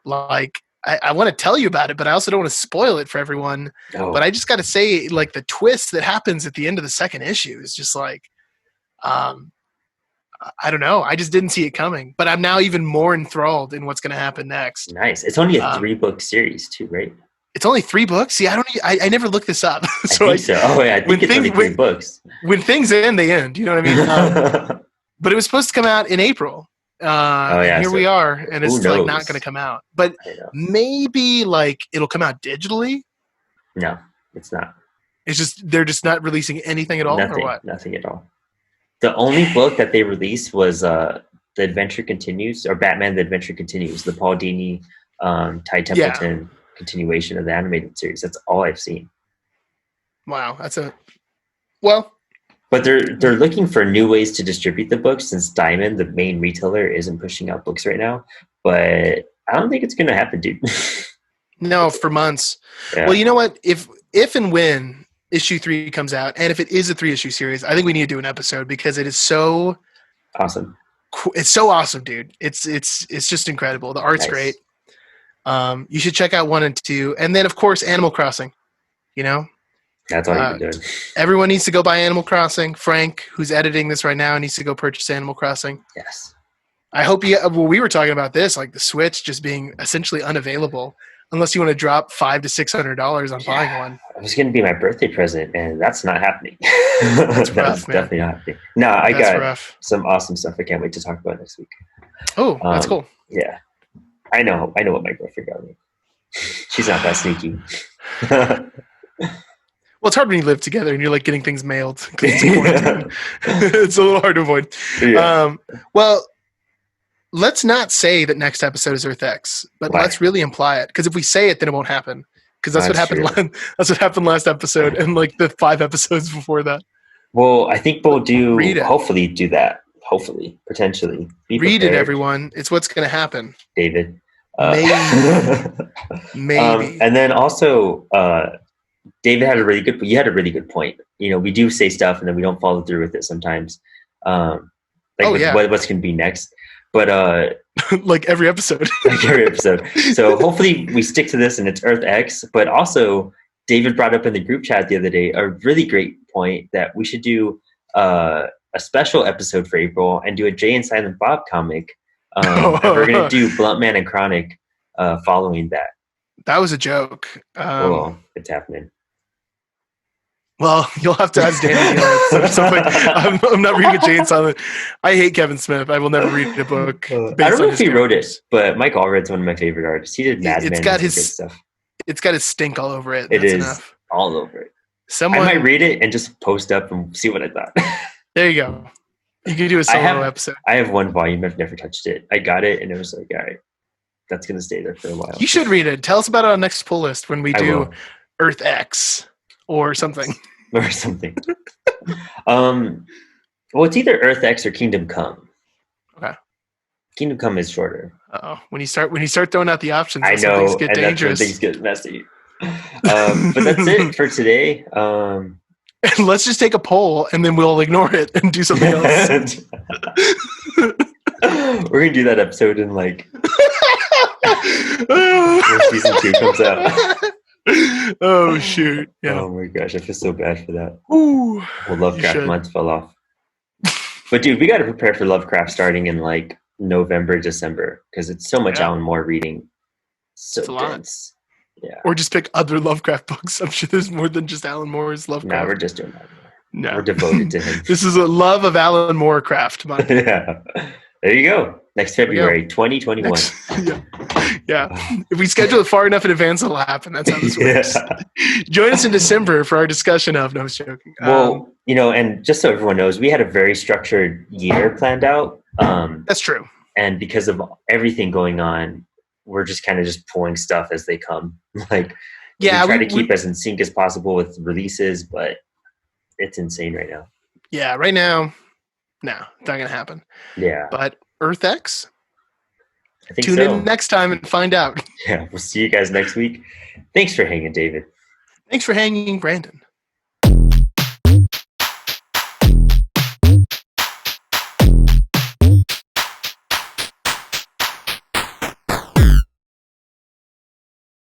I want to tell you about it, but I also don't want to spoil it for everyone. Oh. But I just got to say, the twist that happens at the end of the second issue is just I don't know. I just didn't see it coming, but I'm now even more enthralled in what's going to happen next. Nice. It's only a 3-book series too, right? It's only 3 books. See, I never looked this up. So I think so. Oh yeah, I think it's only 3 books. When things end, they end. You know what I mean? But it was supposed to come out in April. Here we are, and it's not going to come out. But maybe it'll come out digitally. No, it's not. It's just they're just not releasing anything at all, nothing, or what? Nothing at all. The only book that they released was The Adventure Continues, or Batman: The Adventure Continues, the Paul Dini, Ty Templeton continuation of the animated series. That's all I've seen. Wow, But they're looking for new ways to distribute the books, since Diamond, the main retailer, isn't pushing out books right now. But I don't think it's going to happen, dude. No, for months. Yeah. Well, you know what? If and when issue 3 comes out, and if it is a 3-issue series, I think we need to do an episode, because it is so awesome. It's so awesome, dude. It's just incredible. The art's great. You should check out 1 and 2, and then of course Animal Crossing. That's all you've been doing. Everyone needs to go buy Animal Crossing. Frank, who's editing this right now, needs to go purchase Animal Crossing. Yes. I hope we were talking about this, the Switch just being essentially unavailable unless you want to drop $500 to $600 on buying one. It was going to be my birthday present, and that's not happening. That's rough, man. Definitely not happening. No, I got some awesome stuff I can't wait to talk about next week. Oh, that's cool. Yeah. I know what my girlfriend got me. She's not that sneaky. Well, it's hard when you live together and you're getting things mailed. It's a little hard to avoid. Yeah. Well, let's not say that next episode is Earth X, but let's really imply it. Because if we say it, then it won't happen. Because that's what happened. That's what happened last episode, and the 5 episodes before that. Well, I think we'll hopefully do that. Hopefully, potentially. Read it, everyone. It's what's going to happen, David. Maybe. And then also, David had you had a really good point. We do say stuff and then we don't follow through with it sometimes. What's going to be next. But like every episode. So hopefully we stick to this and it's Earth X. But also, David brought up in the group chat the other day a really great point that we should do a special episode for April and do a Jay and Silent Bob comic. And we're going to do Blunt Man and Chronic following that. That was a joke. It's happening. Well, you'll have to ask Danny. I'm not reading a Jay and Silent. I hate Kevin Smith. I will never read a book. I don't know if he wrote it, but Mike Allred's one of my favorite artists. He did Mad Men. It's got his stuff. It's got his stink all over it. That's enough. All over it. I might read it and just post up and see what I thought. There you go. You can do a solo episode. I have one volume. I've never touched it. I got it and it was like, all right, that's going to stay there for a while. You should read it. Tell us about it on next pull list when we do Earth X or something. Well, it's either Earth X or Kingdom Come. Okay. Kingdom Come is shorter. When you start throwing out the options, I know, things get dangerous. Things get messy. But that's it for today. Let's just take a poll and then we'll ignore it and do something else. We're gonna do that episode in like when season 2 comes out. Oh shoot! Yeah. Oh my gosh, I feel so bad for that. Ooh, well, Lovecraft month fell off. But dude, we got to prepare for Lovecraft starting in like November, December, because it's so much Alan Moore reading. So dense. Yeah. Or just pick other Lovecraft books. I'm sure there's more than just Alan Moore's Lovecraft. No, we're just doing that. No, we're devoted to him. This is a love of Alan Moore craft. Yeah. There you go. Next February, 2021. Yeah. If we schedule it far enough in advance, it'll happen. That's how this works. Join us in December for our discussion of. No, I was joking. Well, and just so everyone knows, we had a very structured year planned out. That's true. And because of everything going on, we're just kind of just pulling stuff as they come. We try to keep as in sync as possible with releases, but it's insane right now. Yeah, right now, no, it's not going to happen. Yeah. But Earth X? I think Tune in next time and find out. Yeah, we'll see you guys next week. Thanks for hanging, David. Thanks for hanging, Brandon.